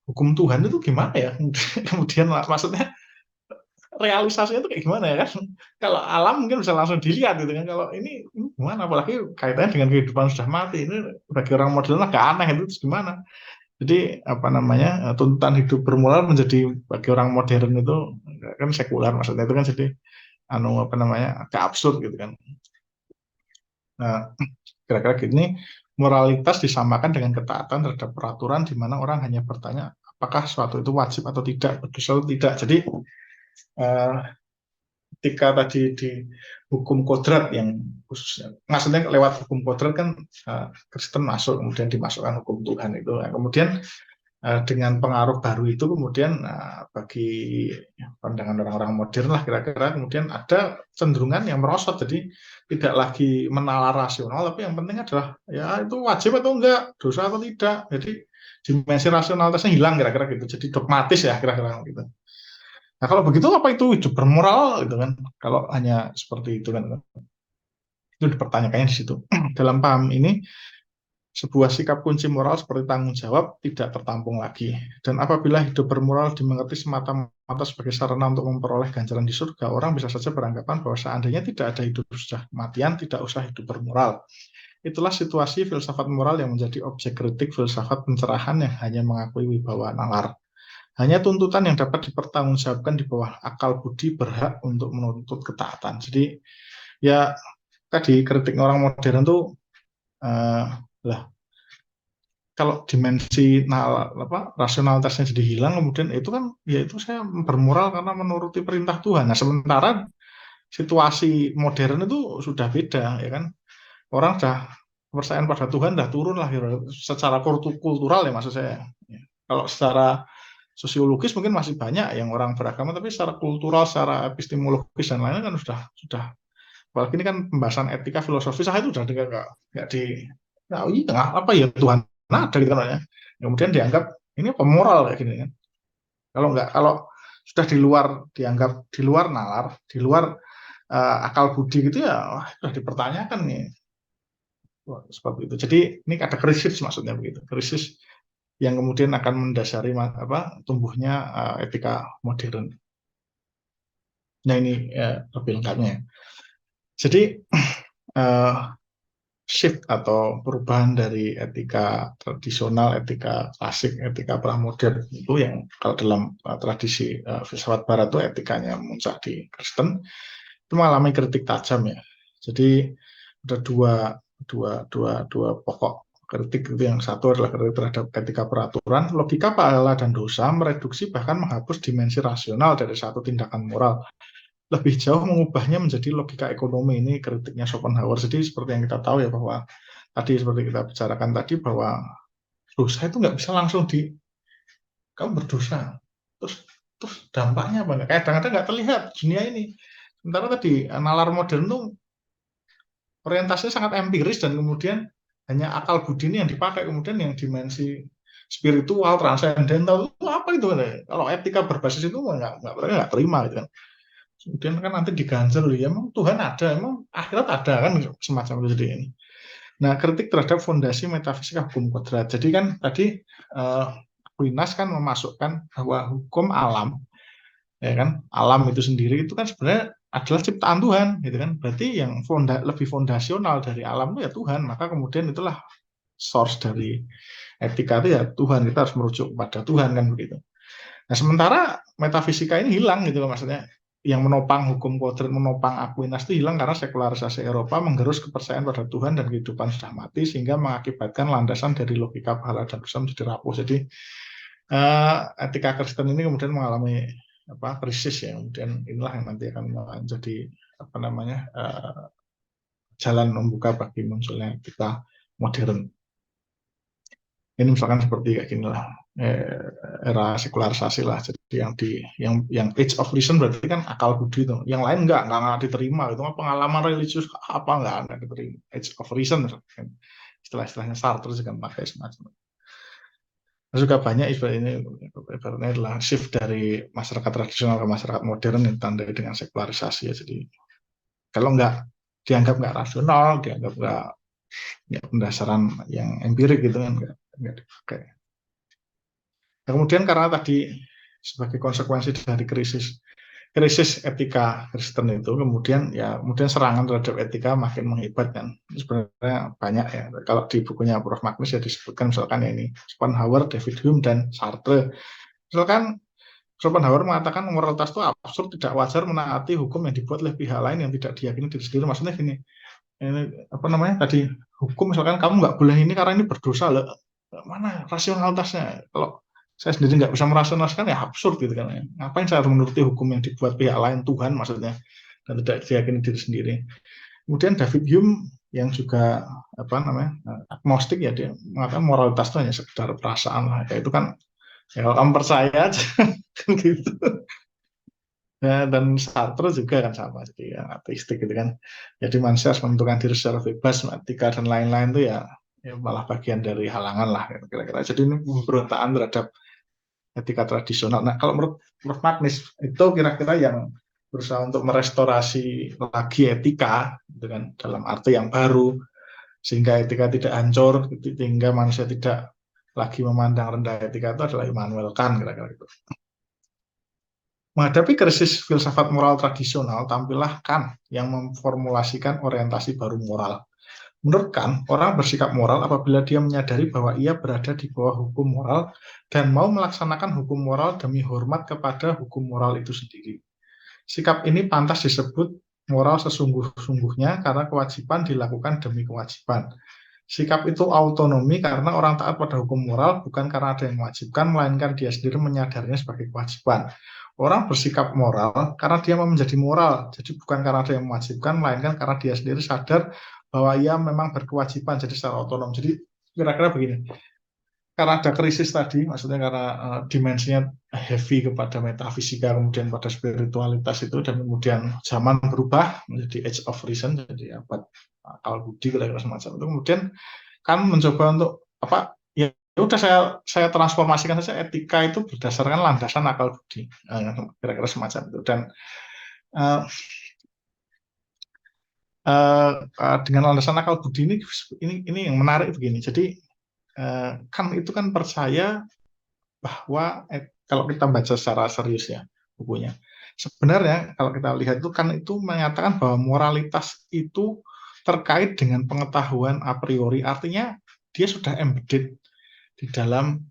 hukum Tuhan itu gimana ya? Kemudian maksudnya realisasinya itu kayak gimana ya kan? Kalau alam mungkin bisa langsung dilihat gitu kan. Kalau ini gimana? Apalagi kaitannya dengan kehidupan sudah mati. Ini bagi orang modern agak aneh itu terus gimana? Jadi apa namanya tuntutan hidup bermoral menjadi bagi orang modern itu kan sekuler maksudnya itu kan jadi apa namanya agak absurd gitu kan. Nah, kira-kira gini, moralitas disamakan dengan ketaatan terhadap peraturan di mana orang hanya bertanya apakah suatu itu wajib atau tidak, berdosa atau tidak. Jadi eh, ketika tadi di hukum kodrat yang khususnya, maksudnya lewat hukum kodrat kan Kristen masuk, kemudian dimasukkan hukum Tuhan itu. Nah, kemudian dengan pengaruh baru itu kemudian bagi pandangan orang-orang modern lah kira-kira kemudian ada cenderungan yang merosot jadi tidak lagi menalar rasional tapi yang penting adalah ya itu wajib atau enggak dosa atau tidak jadi dimensi rasionalitasnya hilang kira-kira gitu jadi dogmatis ya kira-kira gitu. Nah kalau begitu apa itu hidup bermoral gitu kan kalau hanya seperti itu kan itu dipertanyakannya di situ. Dalam paham ini sebuah sikap kunci moral seperti tanggung jawab tidak tertampung lagi. Dan apabila hidup bermoral dimengerti semata-mata sebagai sarana untuk memperoleh ganjaran di surga, orang bisa saja beranggapan bahwa seandainya tidak ada hidup sudah kematian, tidak usah hidup bermoral. Itulah situasi filsafat moral yang menjadi objek kritik filsafat pencerahan yang hanya mengakui wibawa nalar. Hanya tuntutan yang dapat dipertanggungjawabkan di bawah akal budi berhak untuk menuntut ketaatan. Jadi ya tadi kritik orang modern tuh lah kalau dimensi rasionalitasnya jadi hilang kemudian itu kan ya itu saya bermoral karena menuruti perintah Tuhan. Nah sementara situasi modern itu sudah beda ya kan orang sudah kepercayaan pada Tuhan sudah turun lah gitu. Secara kultural ya maksud saya ya. Kalau secara sosiologis mungkin masih banyak yang orang beragama tapi secara kultural secara epistemologis dan lainnya kan sudah apalagi ini kan pembahasan etika filosofi saya itu udah nggak di nah, iya, apa ya Tuhan ada gitu kan ya. Kemudian dianggap ini pemoral kayak gini kan. Kalau sudah di luar dianggap di luar nalar, di luar akal budi gitu ya wah, sudah dipertanyakan nih. Wah, seperti itu. Jadi ini ada krisis maksudnya begitu. Krisis yang kemudian akan mendasari apa tumbuhnya etika modern. Nah ini lebih lengkapnya. Jadi shift atau perubahan dari etika tradisional, etika klasik, etika pramodern itu yang kalau dalam tradisi filsafat Barat itu etikanya muncul di Kristen itu mengalami kritik tajam ya. Jadi ada dua pokok kritik itu yang satu adalah kritik terhadap etika peraturan, logika pahala dan dosa mereduksi bahkan menghapus dimensi rasional dari satu tindakan moral lebih jauh mengubahnya menjadi logika ekonomi ini kritiknya Schopenhauer. Jadi seperti yang kita tahu ya bahwa tadi seperti kita bicarakan tadi bahwa dosa itu nggak bisa langsung kamu berdosa terus terus dampaknya apa kayak kadang-kadang nggak terlihat dunia ini. Sementara tadi nalar modern tuh orientasinya sangat empiris dan kemudian hanya akal budi ini yang dipakai kemudian yang dimensi spiritual transendental itu apa itu kalau etika berbasis itu nggak terima gitu kan. Kemudian kan nanti diganjel, ya emang Tuhan ada, emang akhirat ada kan semacam itu jadi ini. Nah, kritik terhadap fondasi metafisika hukum kodrat. Jadi kan tadi Aquinas kan memasukkan bahwa hukum alam, ya kan, alam itu sendiri itu kan sebenarnya adalah ciptaan Tuhan, gitu kan. Berarti yang lebih fondasional dari alam itu ya Tuhan. Maka kemudian itulah source dari etika itu ya Tuhan. Kita harus merujuk pada Tuhan kan begitu. Nah, sementara metafisika ini hilang gitu maksudnya yang menopang hukum kodrat, menopang Aquinas itu hilang karena sekularisasi Eropa menggerus kepercayaan pada Tuhan dan kehidupan sudah mati sehingga mengakibatkan landasan dari logika pahala dan dosa menjadi rapuh. Jadi etika Kristen ini kemudian mengalami krisis ya. Kemudian inilah yang nanti akan menjadi apa namanya jalan membuka bagi munculnya etika modern. Ini misalkan seperti kayak gini lah, era sekularisasi lah. Jadi yang age of reason berarti kan akal budi itu. Yang lain nggak diterima. Itu mah pengalaman religius apa nggak diterima. Age of reason misalkan. Istilah-istilahnya Sartre juga pakai semacam. Terus juga banyak ibaratnya adalah shift dari masyarakat tradisional ke masyarakat modern yang ditandai dengan sekularisasi ya. Jadi kalau dianggap nggak rasional, dianggap nggak pendasaran yang empirik gitu kan nggak dipakai. Nah, kemudian karena tadi sebagai konsekuensi dari krisis etika Kristen itu, kemudian serangan terhadap etika makin menghebat kan. Sebenarnya banyak ya. Kalau di bukunya Prof. Magnus ya disebutkan misalkan ya ini Schopenhauer, David Hume, dan Sartre. Misalkan Schopenhauer mengatakan moralitas itu absurd, tidak wajar menaati hukum yang dibuat oleh pihak lain yang tidak diyakini diri sendiri. Maksudnya gini, ini apa namanya tadi, hukum misalkan kamu nggak boleh ini karena ini berdosa loh, mana rasionalitasnya? Kalau saya sendiri nggak bisa merasionaliskan ya absurd gitu kan, ngapain saya harus menuruti hukum yang dibuat pihak lain, Tuhan maksudnya, dan tidak diyakini diri sendiri. Kemudian David Hume yang juga apa namanya agnostik ya, dia mengatakan moralitas itu hanya sekedar perasaan lah, ya itu kan ya kalau kamu percaya aja kan gitu. Ya, dan Sartre juga kan sama, jadi yang ateistik gitu kan. Jadi manusia harus menentukan diri secara bebas, etika dan lain-lain itu ya malah bagian dari halangan lah kira-kira. Jadi ini pemberontakan terhadap etika tradisional. Nah, kalau menurut Magnus itu kira-kira yang berusaha untuk merestorasi lagi etika dengan dalam arti yang baru sehingga etika tidak hancur, sehingga manusia tidak lagi memandang rendah etika, itu adalah Immanuel Kant kira-kira itu. Menghadapi krisis filsafat moral tradisional, tampillah Kant yang memformulasikan orientasi baru moral. Menurut Kant, orang bersikap moral apabila dia menyadari bahwa ia berada di bawah hukum moral dan mau melaksanakan hukum moral demi hormat kepada hukum moral itu sendiri. Sikap ini pantas disebut moral sesungguh-sungguhnya karena kewajiban dilakukan demi kewajiban. Sikap itu autonomi karena orang taat pada hukum moral bukan karena ada yang mewajibkan, melainkan dia sendiri menyadarinya sebagai kewajiban. Orang bersikap moral karena dia mau menjadi moral, jadi bukan karena ada yang mewajibkan, melainkan karena dia sendiri sadar bahwa ia memang berkewajiban, jadi secara otonom. Jadi kira-kira begini, karena ada krisis tadi, maksudnya karena dimensinya heavy kepada metafisika, kemudian pada spiritualitas itu, dan kemudian zaman berubah menjadi age of reason, jadi abad akal budi kira-kira semacam itu. Kemudian kan mencoba untuk apa? Ya udah saya transformasikan saja etika itu berdasarkan landasan akal budi, kira-kira semacam itu. Dan uh, dengan landasan akal budi ini yang menarik begini. Jadi kan itu kan percaya bahwa kalau kita baca secara serius ya bukunya, sebenarnya kalau kita lihat itu kan itu menyatakan bahwa moralitas itu terkait dengan pengetahuan a priori, artinya dia sudah embedded di dalam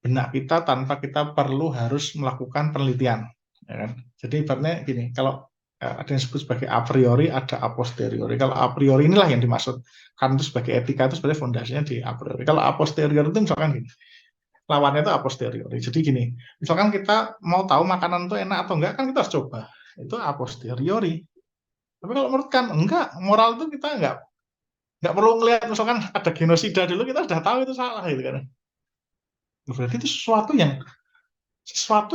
benak kita tanpa kita perlu harus melakukan penelitian. Ya kan? Jadi ibaratnya gini, kalau ada yang disebut sebagai a priori, ada a posteriori. Kalau a priori inilah yang dimaksud, kan itu sebagai etika itu sebenarnya fondasinya di a priori. Kalau a posteriori itu misalkan gini, lawannya itu a posteriori. Jadi gini, misalkan kita mau tahu makanan itu enak atau enggak, kan kita harus coba. Itu a posteriori. Tapi kalau menurut kan enggak, moral itu kita enggak perlu ngelihat, misalkan ada genosida dulu kita sudah tahu itu salah gitu kan. Berarti itu sesuatu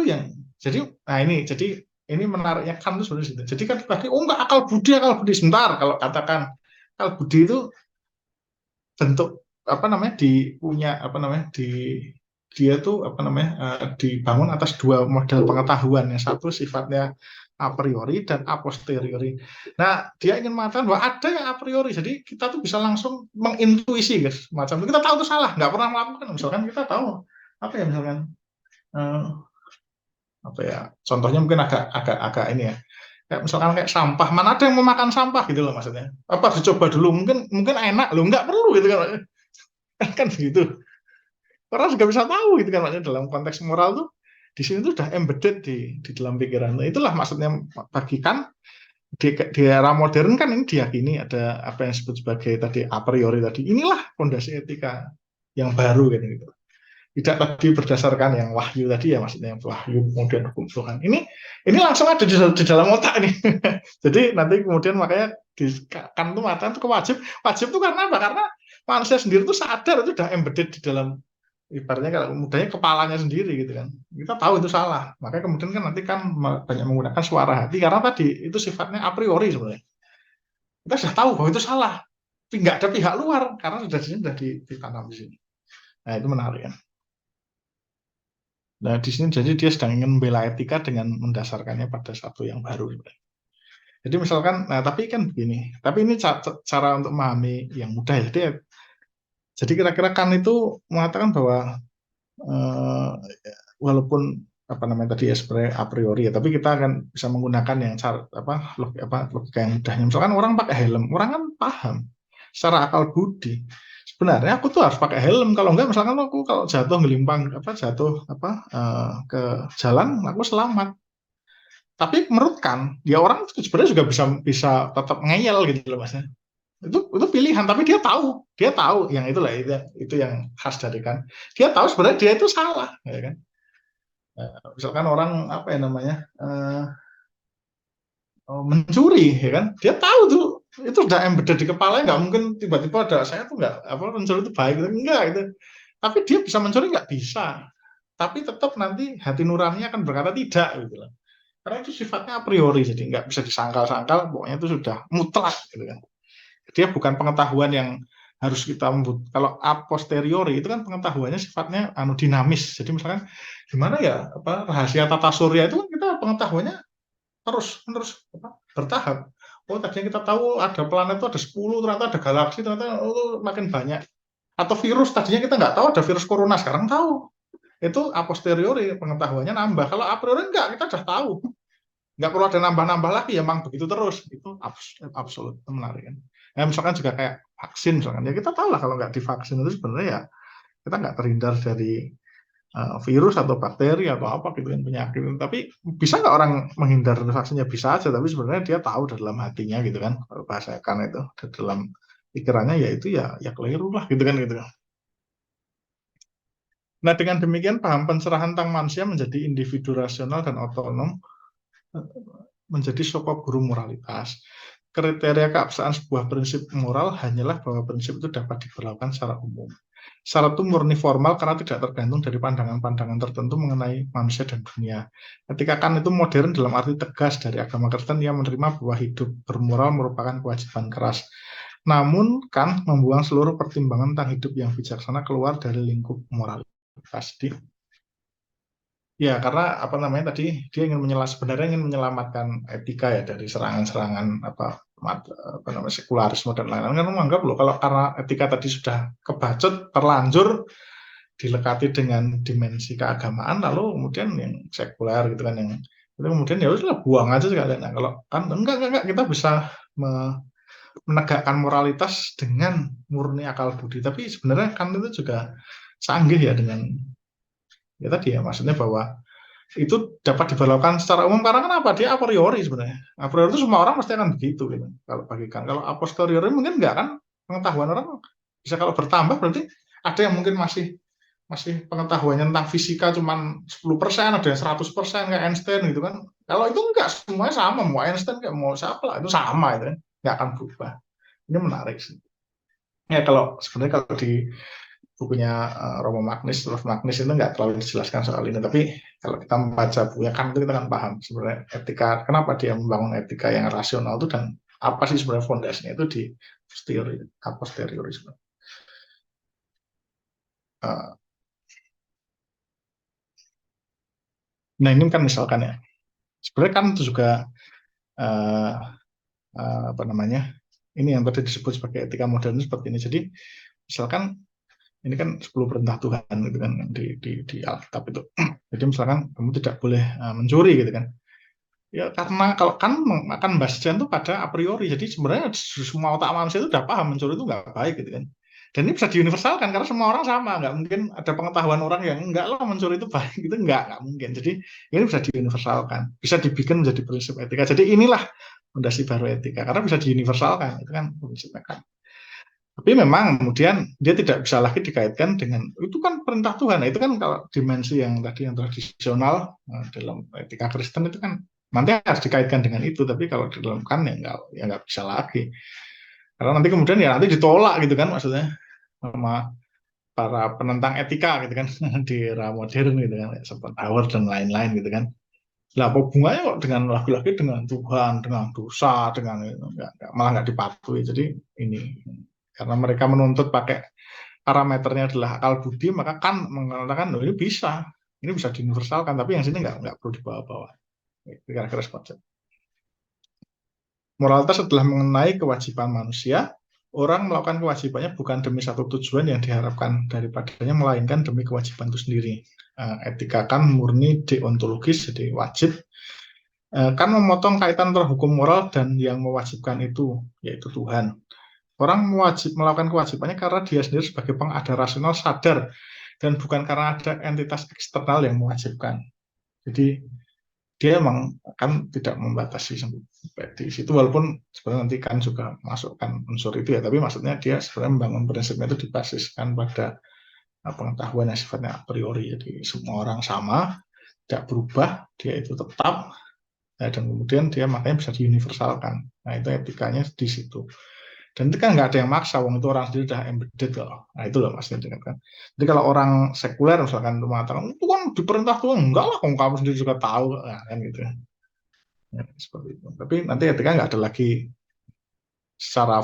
yang jadi nah ini menariknya kan itu sebenarnya situ. Jadi kan tadi enggak akal budi sebentar, kalau katakan akal budi itu bentuk apa namanya punya apa namanya dia tuh apa namanya dibangun atas dua model pengetahuan, yang satu sifatnya a priori dan a posteriori. Nah, dia ingin mengatakan bahwa ada yang a priori, jadi kita tuh bisa langsung mengintuisi, guys, macam itu kita tahu itu salah, nggak pernah melakukan. Misalkan kita tahu apa ya, misalkan eh, apa ya, contohnya mungkin agak ini ya, kayak misalkan kayak sampah, mana ada yang memakan sampah gitu loh, maksudnya apa dicoba dulu, mungkin enak loh, nggak perlu gitu kan. Kan begitu, orang juga bisa tahu gitu kan, maksudnya dalam konteks moral tuh di sini tuh udah embedded di dalam pikiran. Nah, itulah maksudnya bagikan di era modern kan ini diyakini ada apa yang disebut sebagai tadi a priori tadi. Inilah fondasi etika yang baru gitu. Tidak tadi berdasarkan yang wahyu tadi ya, maksudnya yang wahyu kemudian hukum Tuhan. Ini langsung ada di dalam otak ini. Jadi nanti kemudian makanya kan itu mata itu wajib tuh karena apa? Karena manusia sendiri tuh sadar itu udah embedded di dalam ibaratnya kalau mudahnya kepalanya sendiri gitu kan. Kita tahu itu salah. Makanya kemudian kan nanti kan banyak menggunakan suara hati karena tadi itu sifatnya a priori sebenarnya. Kita sudah tahu bahwa itu salah, tapi nggak ada pihak luar karena sudah ditanam di sini. Nah itu menarik ya. Nah di sini jadi dia sedang ingin membela etika dengan mendasarkannya pada satu yang baru. Jadi misalkan, nah tapi kan begini, tapi ini cara untuk memahami yang mudah ya. Jadi kira-kira kan itu mengatakan bahwa eh, walaupun apa namanya tadi ya sebenarnya a priori ya, tapi kita akan bisa menggunakan yang cara logika yang mudahnya. Misalkan orang pakai helm, orang kan paham secara akal budi. Sebenarnya aku tuh harus pakai helm, kalau enggak misalkan aku kalau jatuh ngelimpang jatuh ke jalan aku selamat. Tapi menurut kan dia orang sebenarnya juga bisa bisa tetap ngeyel gitu loh mas. Itu pilihan, tapi dia tahu yang itulah itu yang khas dari kan. Dia tahu sebenarnya dia itu salah, ya kan. Misalkan orang apa ya namanya mencuri, ya kan. Dia tahu tuh itu udah embedded di kepala, nggak mungkin tiba-tiba ada saya tuh nggak apa mencuri itu baik, gitu. Enggak gitu. Tapi dia bisa mencuri nggak bisa. Tapi tetap nanti hati nuraninya akan berkata tidak gitu loh. Karena itu sifatnya a priori, jadi nggak bisa disangkal-sangkal, pokoknya itu sudah mutlak gitu kan. Dia bukan pengetahuan yang harus kita kalau a posteriori itu kan pengetahuannya sifatnya dinamis. Jadi misalkan gimana ya apa rahasia tata surya itu kan kita pengetahuannya terus menerus bertahap. Oh tadinya kita tahu ada planet itu ada 10, ternyata ada galaksi, ternyata makin banyak. Atau virus tadinya kita nggak tahu ada virus corona, sekarang tahu. Itu a posteriori pengetahuannya nambah. Kalau a priori enggak, kita sudah tahu. Nggak perlu ada nambah-nambah lagi, ya memang begitu terus. Itu absolut menarik kan. Ya, misalkan juga kayak vaksin, misalkan ya kita tahu lah kalau nggak divaksin itu sebenarnya ya kita nggak terhindar dari virus atau bakteri atau apa gitu kan penyakit. Tapi bisa nggak orang menghindar dari vaksinnya? Bisa aja, tapi sebenarnya dia tahu dalam hatinya gitu kan. Kalau bahasa kan itu dalam pikirannya ya itu ya keliru lah gitu kan gitu. Nah dengan demikian paham pencerahan tentang manusia menjadi individu rasional dan otonom menjadi sokok guru moralitas. Kriteria keabsahan sebuah prinsip moral hanyalah bahwa prinsip itu dapat diberlakukan secara umum. Syarat itu murni formal karena tidak tergantung dari pandangan-pandangan tertentu mengenai manusia dan dunia. Ketika kan itu modern dalam arti tegas dari agama Kristen yang menerima bahwa hidup bermoral merupakan kewajiban keras. Namun kan membuang seluruh pertimbangan tentang hidup yang bijaksana keluar dari lingkup moralitas. Ya, karena apa namanya tadi dia sebenarnya ingin menyelamatkan etika ya dari serangan-serangan apa namanya sekularisme dan lain-lain. Kan menganggap loh kalau karena etika tadi sudah kebacot, terlanjur dilekati dengan dimensi keagamaan, lalu kemudian yang sekuler gitu kan yang itu kemudian ya udah buang aja sekalian. Nah, kalau kan enggak kita bisa menegakkan moralitas dengan murni akal budi. Tapi sebenarnya kan itu juga canggih ya dengan ya tadi ya maksudnya bahwa itu dapat diberlakukan secara umum karena kenapa dia a priori sebenarnya a priori itu semua orang pasti akan begitu gitu kalau bagikan kalau a posteriori mungkin enggak kan pengetahuan orang bisa kalau bertambah berarti ada yang mungkin masih masih pengetahuannya tentang fisika cuma 10%, ada yang 100% kayak Einstein gitu kan. Kalau itu enggak semuanya sama, mau Einstein kayak mau siapa lah itu sama itu kan, enggak akan berubah. Ini menarik sih. Ya kalau sebenarnya kalau di bukunya Romo Magnis, Rolf Magnis itu nggak terlalu dijelaskan soal ini. Tapi kalau kita membaca bukunya kan itu kita kan paham sebenarnya etika, kenapa dia membangun etika yang rasional itu dan apa sih sebenarnya fondasinya itu di posteriori, a posteriori sebenarnya. Nah ini kan misalkan ya, sebenarnya kan itu juga uh, apa namanya, ini yang tadi disebut sebagai etika modern seperti ini. Jadi misalkan ini kan 10 perintah Tuhan gitu kan di Alkitab itu. Jadi misalkan kamu tidak boleh mencuri gitu kan. Ya karena kalau kan akan basisnya itu pada a priori. Jadi sebenarnya semua otak manusia itu udah paham mencuri itu nggak baik gitu kan. Dan ini bisa diuniversalkan karena semua orang sama, nggak mungkin ada pengetahuan orang yang enggak lah mencuri itu baik itu nggak mungkin. Jadi ini bisa diuniversalkan, bisa dibikin menjadi prinsip etika. Jadi inilah fondasi baru etika karena bisa diuniversalkan itu kan prinsipnya kan. Tapi memang kemudian dia tidak bisa lagi dikaitkan dengan itu kan perintah Tuhan. Nah, itu kan kalau dimensi yang tadi yang tradisional dalam etika Kristen itu kan nanti harus dikaitkan dengan itu. Tapi kalau di dalam kan ya nggak bisa lagi. Karena nanti kemudian ya nanti ditolak gitu kan maksudnya sama para penentang etika gitu kan di era modern gitu kan, kayak Schopenhauer dan lain-lain gitu kan. Lah apa hubungannya kok dengan laki-laki, dengan Tuhan, dengan dosa, dengan itu malah nggak dipatuhi. Jadi ini karena mereka menuntut pakai parameternya adalah akal budi, maka kan mengatakan ini bisa diuniversalkan, tapi yang sini nggak perlu dibawa-bawa. Kira-kira seperti itu. Moralitas adalah mengenai kewajiban manusia. Orang melakukan kewajibannya bukan demi satu tujuan yang diharapkan daripadanya, melainkan demi kewajiban itu sendiri. Etika kan murni deontologis, jadi wajib. Kan memotong kaitan antara hukum moral dan yang mewajibkan itu, yaitu Tuhan. Orang melakukan kewajibannya karena dia sendiri sebagai pengada rasional sadar, dan bukan karena ada entitas eksternal yang mewajibkan. Jadi dia memang kan tidak membatasi sampai di situ, walaupun sebenarnya nanti kan juga masukkan unsur itu ya, tapi maksudnya dia sebenarnya membangun prinsipnya itu dibasiskan pada pengetahuan yang sifatnya a priori, jadi semua orang sama, tidak berubah, dia itu tetap, dan kemudian dia makanya bisa diuniversalkan. Nah itu etikanya di situ. Dan itu kan nggak ada yang maksa, wong itu orang sendiri udah embedded loh. Nah itu loh maksudnya kan. Jadi kalau orang sekuler misalkan mengatakan itu kan diperintah Tuhan, enggak lah, kamu sendiri juga tahu, nah, kan gitu ya. Ya, seperti itu. Tapi nanti etika nggak ada lagi secara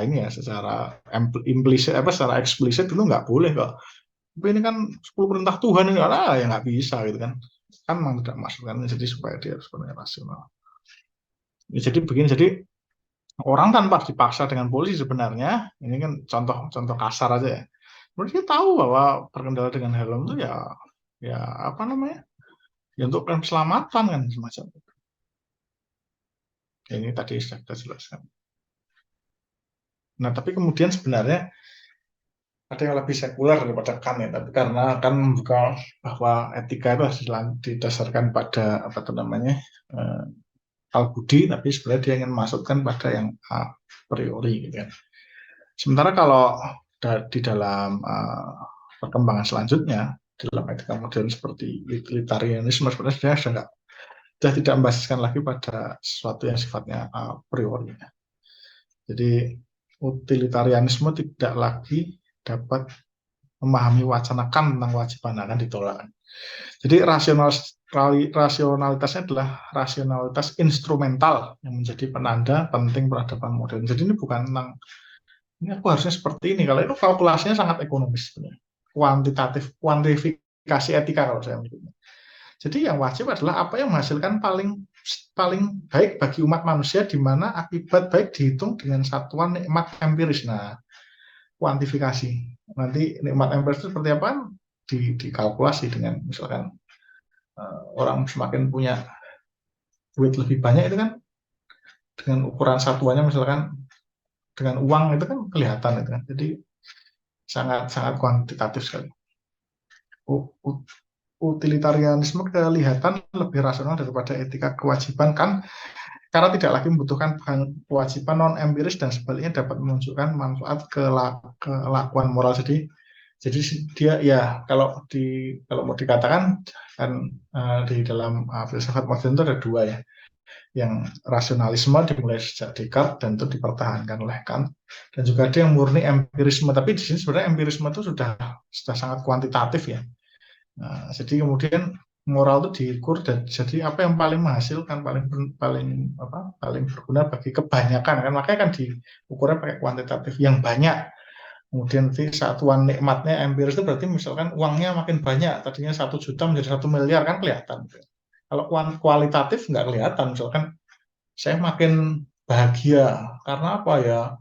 ini ya, secara implisit secara eksplisit itu nggak boleh kok. Tapi ini kan 10 perintah Tuhan ini ya nggak bisa gitu kan. Kan memang tidak masukkan, jadi supaya dia sebenarnya rasional. Ya, jadi begini, jadi orang tanpa dipaksa dengan polisi sebenarnya, ini kan contoh kasar aja ya. Mereka tahu bahwa berkendara dengan helm itu ya apa namanya? Ya untuk keselamatan kan semacam itu. Ini tadi sudah kita jelaskan. Nah, tapi kemudian sebenarnya ada yang lebih sekuler daripada Kant ya, tapi karena kan membuka bahwa etika itu harus didasarkan pada apa itu namanya akal budi, tapi sebenarnya dia ingin masukkan pada yang a priori gitu kan. Sementara kalau di dalam perkembangan selanjutnya dalam etika modern seperti utilitarianisme, sebenarnya sudah tidak membasiskan lagi pada sesuatu yang sifatnya a priori. Jadi utilitarianisme tidak lagi dapat memahami wacana Kant tentang kewajiban, akan ditolak. Jadi rasionalitasnya adalah rasionalitas instrumental yang menjadi penanda penting peradaban modern. Jadi ini bukan tentang ini aku harusnya seperti ini. Kalau itu kalkulasinya sangat ekonomis sebenarnya. Kuantifikasi etika kalau saya menyebutnya. Jadi yang wajib adalah apa yang menghasilkan paling baik bagi umat manusia, di mana akibat baik dihitung dengan satuan nikmat empiris. Nah, kuantifikasi. Nanti nikmat empiris itu seperti apa? Dikalkulasi dengan misalkan orang semakin punya duit lebih banyak itu kan dengan ukuran satuannya misalkan dengan uang itu kan kelihatan itu kan. Jadi sangat kuantitatif sekali. Utilitarianisme kelihatan lebih rasional daripada etika kewajiban kan, karena tidak lagi membutuhkan kewajiban non empiris dan sebaliknya dapat menunjukkan manfaat kelakuan moral. Jadi dia ya kalau mau dikatakan kan di dalam filsafat modern itu ada dua ya, yang rasionalisme dimulai sejak Descartes dan itu dipertahankan oleh Kant, dan juga ada yang murni empirisme. Tapi di sini sebenarnya empirisme itu sudah sangat kuantitatif ya. Nah, jadi kemudian moral itu diukur dan jadi apa yang paling menghasilkan, paling berguna bagi kebanyakan kan, makanya kan diukurnya pakai kuantitatif yang banyak. Kemudian nanti satuan nikmatnya empiris itu berarti misalkan uangnya makin banyak, tadinya 1 juta menjadi 1 miliar kan kelihatan. Kalau kualitatif nggak kelihatan, misalkan saya makin bahagia karena apa ya?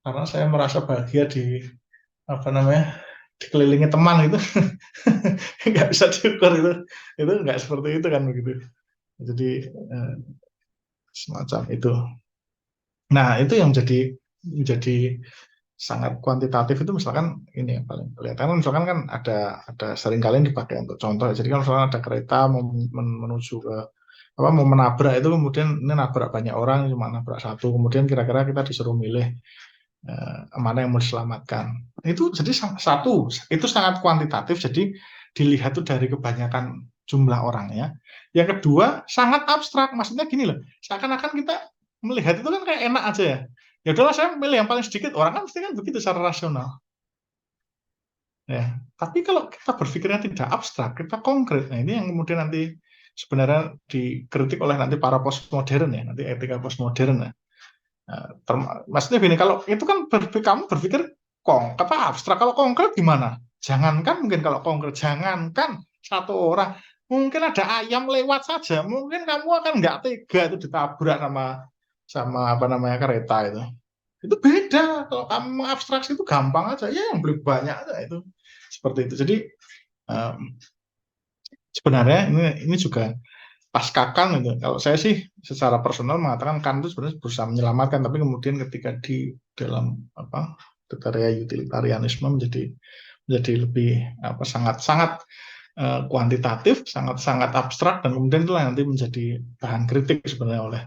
Karena saya merasa bahagia dikelilingi teman itu nggak bisa diukur, itu nggak seperti itu kan begitu. Jadi semacam itu. Nah itu yang menjadi sangat kuantitatif itu misalkan ini yang paling kelihatan, misalkan kan ada seringkali dipakai untuk contoh. Jadi kalau misalkan ada kereta menuju ke mau menabrak itu, kemudian ini nabrak banyak orang cuma nabrak satu, kemudian kira-kira kita disuruh milih mana yang mau diselamatkan. Itu jadi itu sangat kuantitatif, jadi dilihat tuh dari kebanyakan jumlah orangnya. Yang kedua sangat abstrak, maksudnya gini loh, seakan-akan kita melihat itu kan kayak enak aja ya. Ya udahlah saya milih yang paling sedikit, orang kan pasti kan begitu secara rasional. Ya, tapi kalau kita berpikirnya tidak abstrak, kita konkret. Nah, ini yang kemudian nanti sebenarnya dikritik oleh nanti para postmodern ya, nanti etika postmodern ya. Maksudnya gini, kalau itu kan kamu berpikir apa abstrak, kalau konkret gimana? Jangankan mungkin kalau konkret, jangankan satu orang, mungkin ada ayam lewat saja, mungkin kamu akan nggak tega itu ditabrak sama sama apa namanya kereta itu. Itu beda. Kalau kamu mengabstraksi itu gampang aja, ya yang beli banyak aja itu seperti itu. Jadi um, sebenarnya ini juga pasca Kant gitu. Kalau saya sih secara personal mengatakan Kant itu sebenarnya berusaha menyelamatkan, tapi kemudian ketika di dalam apa kriteria utilitarianisme menjadi lebih apa sangat-sangat kuantitatif, sangat-sangat abstrak, dan kemudian itulah nanti menjadi bahan kritik sebenarnya oleh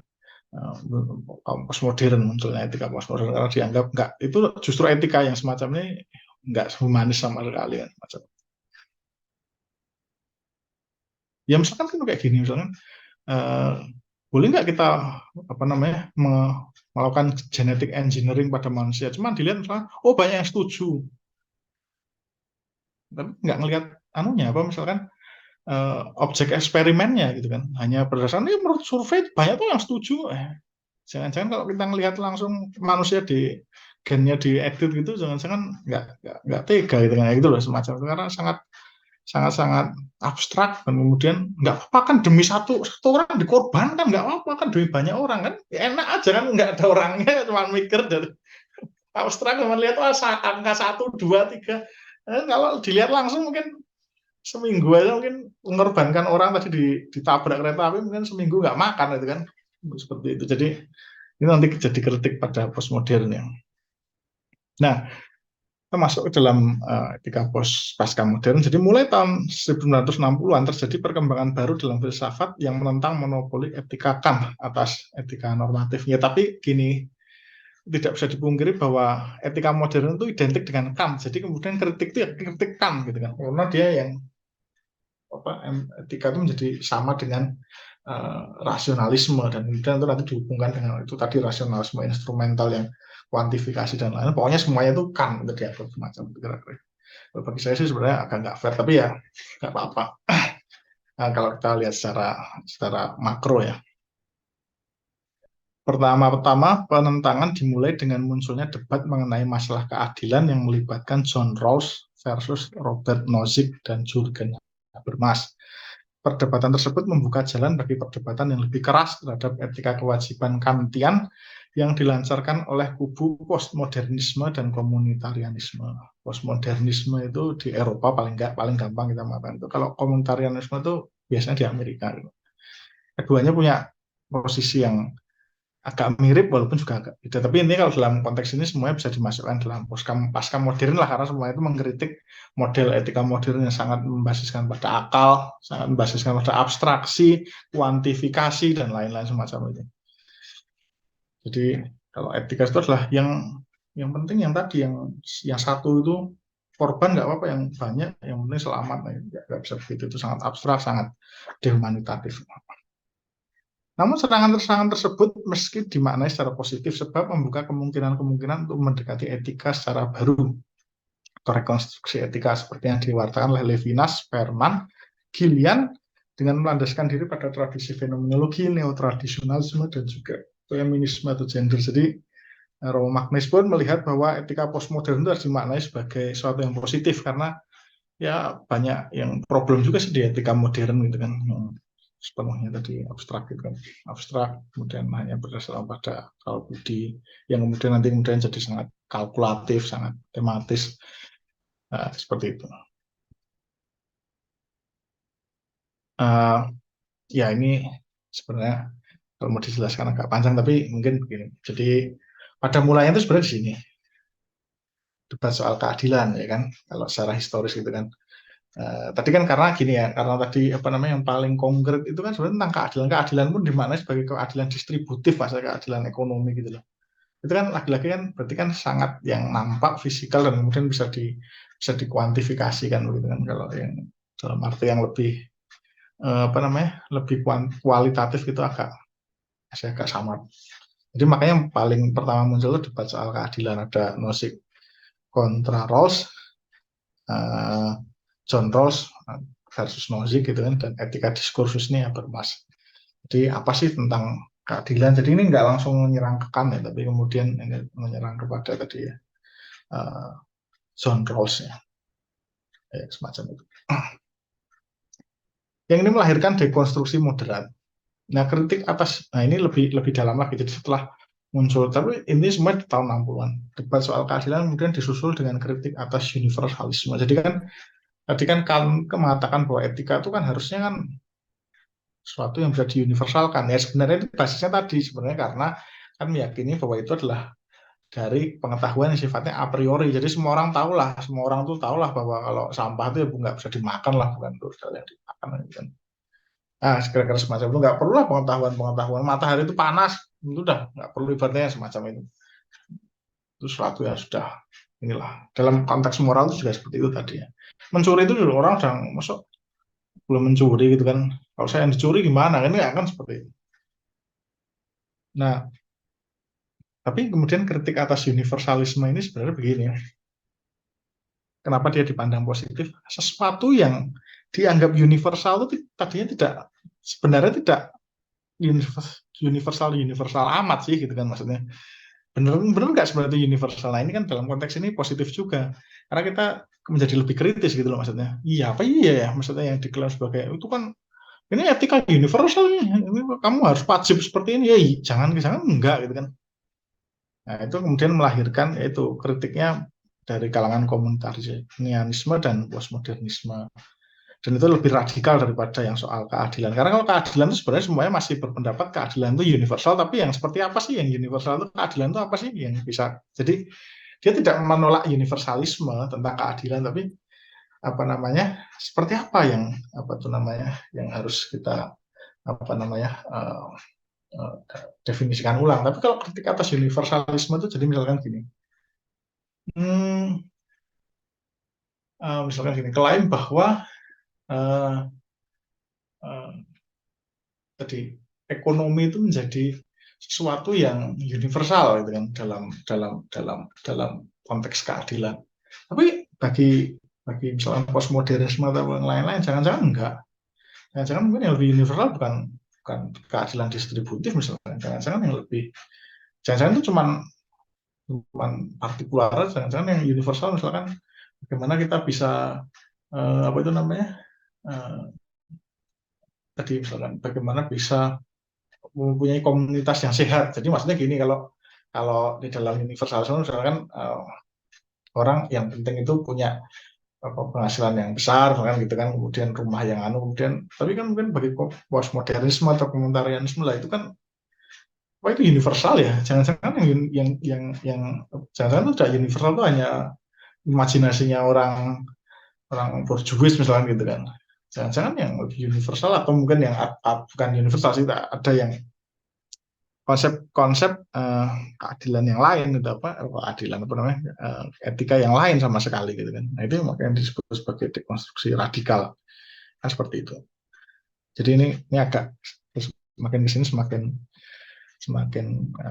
kaum postmodern, munculnya etika postmodern karena dianggap nggak, itu justru etika yang semacam ini nggak humanis sama sekali kan, macam ya misalkan kan kayak gini misalkan eh, boleh nggak kita apa namanya melakukan genetic engineering pada manusia, cuman dilihat misalnya oh banyak yang setuju, tapi nggak ngelihat anunya apa misalkan objek eksperimennya gitu kan, hanya berdasarkan ini menurut survei banyak tuh yang setuju. Jangan-jangan kalau kita ngelihat langsung manusia di gennya diedit gitu, jangan-jangan nggak tega gitu kan, gitu loh semacam itu karena sangat abstrak, dan kemudian nggak apa-apa kan demi satu orang dikorbankan, nggak apa-apa kan demi banyak orang kan, ya enak aja kan nggak ada orangnya, cuma mikir dari abstrak cuma lihat oh, angka 1, 2, 3. Kalau dilihat langsung mungkin seminggu aja mungkin mengorbankan orang tadi ditabrak kereta api, mungkin seminggu nggak makan itu kan, seperti itu. Jadi ini nanti jadi kritik pada postmodern ya. Nah, kita masuk ke dalam etika pasca modern. Jadi mulai tahun 1960-an terjadi perkembangan baru dalam filsafat yang menentang monopoli etika Kant atas etika normatif. Ya, tapi gini, tidak bisa dipungkiri bahwa etika modern itu identik dengan Kant. Jadi kemudian kritik itu ya kritik Kant gitu kan. Karena dia yang apa etika itu menjadi sama dengan rasionalisme, dan kemudian itu nanti dihubungkan dengan itu tadi rasionalisme instrumental yang kuantifikasi dan lain-lain. Pokoknya semuanya itu kan untuk diatur semacam itu kira-kira. Bagi saya sih sebenarnya agak nggak fair, tapi ya nggak apa-apa. Nah, kalau kita lihat secara makro ya. Pertama-tama penentangan dimulai dengan munculnya debat mengenai masalah keadilan yang melibatkan John Rawls versus Robert Nozick dan Jürgen Habermas. Perdebatan tersebut membuka jalan bagi perdebatan yang lebih keras terhadap etika kewajiban Kantian yang dilancarkan oleh kubu postmodernisme dan komunitarianisme. Postmodernisme itu di Eropa paling gampang kita mengatakan itu. Kalau komunitarianisme itu biasanya di Amerika. Keduanya punya posisi yang agak mirip walaupun juga agak beda. Tapi ini kalau dalam konteks ini semuanya bisa dimasukkan dalam pasca modern lah, karena semua itu mengkritik model etika modern yang sangat membasiskan pada akal, sangat membasiskan pada abstraksi, kuantifikasi dan lain-lain semacam itu. Jadi kalau etika itu adalah yang penting yang tadi yang satu itu korban nggak apa-apa, yang banyak yang penting selamat. Nah, nggak bisa begitu, itu sangat abstrak, sangat dehumanitatif. Namun serangan-serangan tersebut meski dimaknai secara positif sebab membuka kemungkinan-kemungkinan untuk mendekati etika secara baru atau rekonstruksi etika seperti yang diwartakan oleh Levinas, Sperman, Gillian dengan melandaskan diri pada tradisi fenomenologi, neotradisionalisme dan juga feminisme atau gender. Jadi Romo Magnis pun melihat bahwa etika postmodern itu harus dimaknai sebagai sesuatu yang positif karena ya banyak yang problem juga sih di etika modern gitu kan, sepenuhnya tadi abstrak gitu kan, abstrak kemudian hanya berdasarkan pada akal budi yang kemudian jadi sangat kalkulatif, sangat tematis, seperti itu. Uh, ya ini sebenarnya kalau mau dijelaskan agak panjang, tapi mungkin begini. Jadi pada mulanya itu sebenarnya di sini debat soal keadilan ya kan, kalau secara historis gitu kan. Tadi kan karena gini ya, karena tadi apa namanya yang paling konkret itu kan sebenarnya tentang keadilan. Keadilan pun dimaknai sebagai keadilan distributif, masa keadilan ekonomi gitu loh. Itu kan lagi-lagi kan berarti kan sangat yang nampak fisikal dan kemudian bisa dikuantifikasi kan begitu kan, kalau yang dalam arti yang lebih apa namanya lebih kualitatif itu agak samar. Jadi makanya yang paling pertama muncul itu debat soal keadilan, ada Nozick kontra Rawls, John Rawls versus Nozick gitu kan, dan etika diskursus ini Habermas. Jadi apa sih tentang keadilan? Jadi ini nggak langsung menyerang ke Kant ya, tapi kemudian ini menyerang kepada tadi ya John Rawls ya, semacam itu. Yang ini melahirkan dekonstruksi moderat. Nah, kritik atas, nah ini lebih dalam lagi. Jadi setelah muncul, tapi ini semua di tahun 60-an. Debat soal keadilan kemudian disusul dengan kritik atas universalisme. Jadi kan tadi kan mengatakan bahwa etika itu kan harusnya kan sesuatu yang bisa diuniversalkan. Ya sebenarnya itu basisnya tadi sebenarnya karena kan meyakini bahwa itu adalah dari pengetahuan yang sifatnya a priori. Jadi semua orang tuh tahulah bahwa kalau sampah itu ya nggak bisa dimakan lah, bukan terus yang dimakan kan. Nah, kira-kira semacam itu nggak perlu lah pengetahuan. Matahari itu panas, itu udah nggak perlu ibaratnya semacam itu. Itu sesuatu yang sudah inilah. Dalam konteks moral itu juga seperti itu tadi ya. Mencuri itu juga orang sedang masuk belum mencuri gitu kan. Kalau saya yang dicuri gimana? Kan nggak akan seperti itu. Nah, tapi kemudian kritik atas universalisme ini sebenarnya begini ya. Kenapa dia dipandang positif? Sesuatu yang dianggap universal itu tadinya sebenarnya tidak universal amat sih gitu kan maksudnya. Bener nggak sebenarnya itu universal? Nah ini kan dalam konteks ini positif juga karena kita menjadi lebih kritis gitu loh maksudnya. Iya apa iya ya maksudnya yang diklaim sebagai itu kan ini etika universal ini kamu harus wajib seperti ini ya jangan enggak gitu kan. Nah itu kemudian melahirkan yaitu kritiknya dari kalangan komunitarianisme dan postmodernisme. Dan itu lebih radikal daripada yang soal keadilan. Karena kalau keadilan itu sebenarnya semuanya masih berpendapat keadilan itu universal, tapi yang seperti apa sih yang universal itu keadilan itu apa sih yang bisa. Jadi dia tidak menolak universalisme tentang keadilan, tapi apa namanya seperti apa yang apa tuh namanya yang harus kita apa namanya definisikan ulang. Tapi kalau ketika atas universalisme itu jadi misalkan gini, misalkan gini, klaim bahwa uh, uh, tadi ekonomi itu menjadi sesuatu yang universal gitu kan dalam konteks keadilan. Tapi bagi misalnya postmodernisme atau yang lain-lain jangan-jangan enggak. Jangan-jangan mungkin yang lebih universal bukan keadilan distributif misalnya. Jangan-jangan yang lebih jangan-jangan itu cuman partikular, jangan-jangan yang universal misalkan bagaimana kita bisa apa itu namanya tadi misalkan bagaimana bisa mempunyai komunitas yang sehat. Jadi maksudnya gini kalau di dalam universalisme misalkan orang yang penting itu punya penghasilan yang besar kan gitu kan kemudian rumah yang kemudian tapi kan mungkin bagi postmodernisme atau komunitarianisme lah itu kan wah itu universal ya jangan-jangan yang jangan-jangan itu tidak universal itu hanya imajinasinya orang borjuis misalnya gitu kan jangan-jangan yang lebih universal atau mungkin yang bukan universal sih ada yang konsep keadilan yang lain itu apa keadilan apa namanya etika yang lain sama sekali gitu kan. Nah itu makanya disebut sebagai dekonstruksi radikal kan seperti itu. Jadi ini agak semakin kesini semakin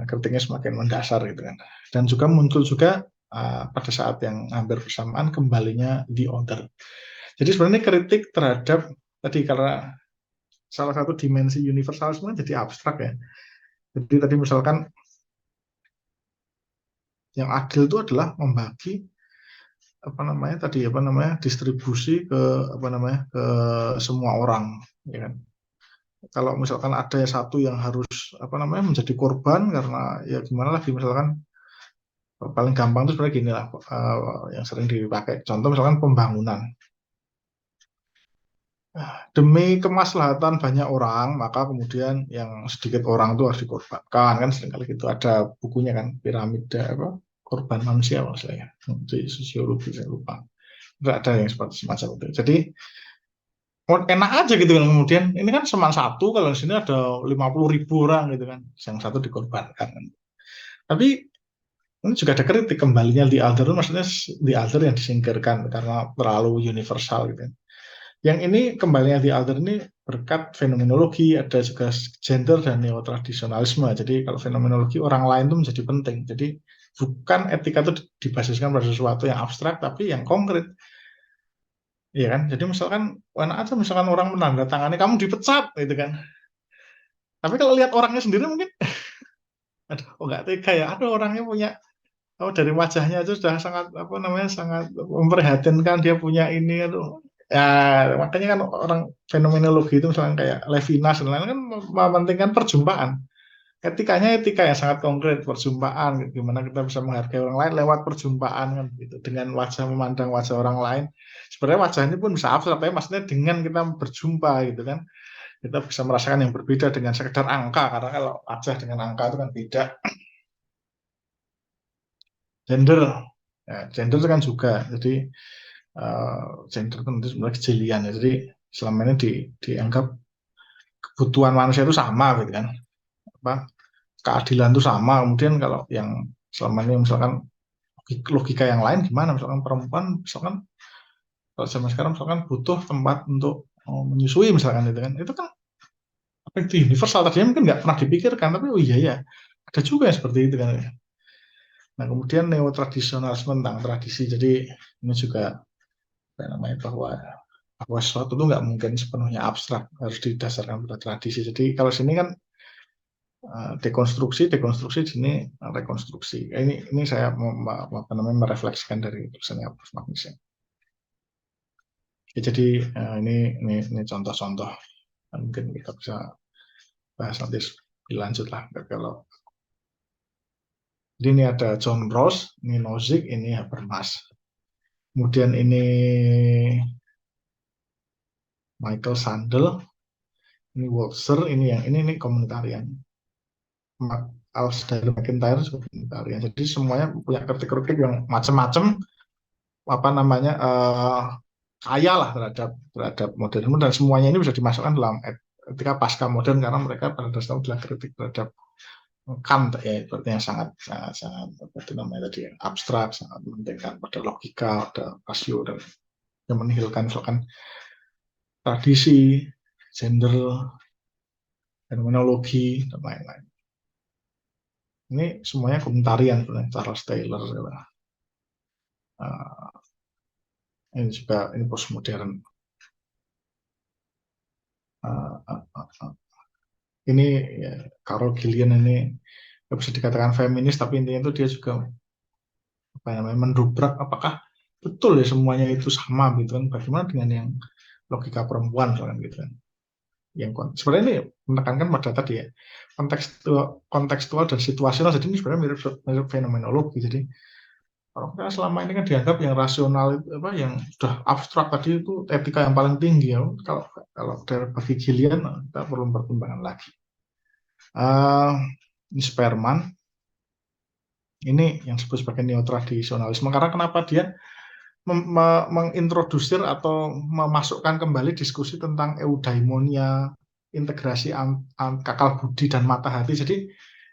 kritiknya semakin mendasar gitu kan. Dan juga muncul juga pada saat yang hampir bersamaan kembalinya the other. Jadi sebenarnya kritik terhadap tadi karena salah satu dimensi universalisme jadi abstrak ya. Jadi tadi misalkan yang adil itu adalah membagi distribusi ke ke semua orang, ya kan. Kalau misalkan ada satu yang harus menjadi korban karena ya gimana lagi misalkan paling gampang itu sebenarnya gini lah yang sering dipakai contoh misalkan pembangunan. Demi kemaslahatan banyak orang, maka kemudian yang sedikit orang itu harus dikorbankan kan seringkali gitu ada bukunya kan piramida korban manusia maksudnya di sosiologi saya lupa. Nggak ada yang seperti semacam itu. Jadi enak aja gitu kan kemudian ini kan cuma satu kalau di sini ada 50.000 orang gitu kan yang satu dikorbankan. Tapi ini juga ada kritik kembalinya di Alder maksudnya di Alder yang disingkirkan karena terlalu universal gitu. Yang ini kembalinya di Alder ini berkat fenomenologi, ada juga gender dan neotradisionalisme. Jadi kalau fenomenologi orang lain itu menjadi penting. Jadi bukan etika itu dibasiskan pada sesuatu yang abstrak, tapi yang konkret. Iya kan? Jadi misalkan enak aja misalkan orang menandatangani kamu dipecat gitu kan. Tapi kalau lihat orangnya sendiri mungkin aduh kok nggak tega ya. Aduh orangnya punya dari wajahnya aja sudah sangat apa namanya sangat memprihatinkan dia punya ini aduh. Ya makanya kan orang fenomenologi itu misalnya kayak Levinas dan lain-lain kan mementingkan perjumpaan. Etikanya etika yang sangat konkret, perjumpaan, gimana kita bisa menghargai orang lain lewat perjumpaan kan gitu, dengan wajah memandang wajah orang lain. Sebenarnya wajah ini pun bisa abstrak, tapi maksudnya dengan kita berjumpa gitu kan, kita bisa merasakan yang berbeda dengan sekedar angka, karena kalau wajah dengan angka itu kan beda. Gender, ya, gender itu kan juga, jadi gender itu nanti sebenarnya kejelian ya, jadi selama ini dianggap kebutuhan manusia itu sama gitu kan, apa keadilan itu sama. Kemudian kalau yang selama ini misalkan logika yang lain gimana, misalkan perempuan misalkan kalau zaman sekarang misalkan butuh tempat untuk menyusui misalkan itu kan apa itu universal, tadinya mungkin nggak pernah dipikirkan, tapi oh iya ya ada juga yang seperti itu kan. Nah kemudian neotradisionalisme tentang tradisi, jadi ini juga apa namanya bahwa sesuatu itu nggak mungkin sepenuhnya abstrak, harus didasarkan pada tradisi. Jadi kalau sini kan dekonstruksi, dekonstruksi, sini rekonstruksi. Ini saya apa namanya merefleksikan dari tulisannya Prof. Magnis ya. Ya, jadi ini contoh-contoh. Mungkin kita bisa bahas nanti lebih lanjut lah kalau. Jadi ini ada John Rawls, ini Nozick, ini Habermas. Kemudian ini Michael Sandel, ini Walzer, ini komunitarian. Alistair McIntyre juga komunitarian. Jadi semuanya punya kritik-kritik yang macam-macam, apa namanya kaya lah terhadap modernisme, dan semuanya ini bisa dimasukkan dalam etika pasca modern karena mereka pada dasarnya adalah kritik terhadap Kant ya, seperti yang sangat apa itu namanya tadi abstrak, sangat mementingkan pada logika, pada rasio, dan yang menihilkan misalkan tradisi, gender, fenomenologi dan lain-lain. Ini semuanya komentarian Charles Taylor. Ini juga ini postmodern. Ini ya, Carol Gillian ini bisa dikatakan feminis, tapi intinya itu dia juga apa namanya mendobrak apakah betul ya semuanya itu sama gitu kan, bagaimana dengan yang logika perempuan soalnya gitu kan, yang sebenarnya ini menekankan pada tadi ya kontekstual dan situasional. Jadi ini sebenarnya mirip fenomenologi. Jadi orang selama ini kan dianggap yang rasional itu apa yang sudah abstrak tadi itu etika yang paling tinggi ya. Kalau dari bagi Gillian kita perlu pertimbangan lagi. Ini Sperman, ini yang disebut sebagai neotradisionalisme, karena kenapa dia mengintrodusir atau memasukkan kembali diskusi tentang eudaimonia, integrasi akal budi dan mata hati. Jadi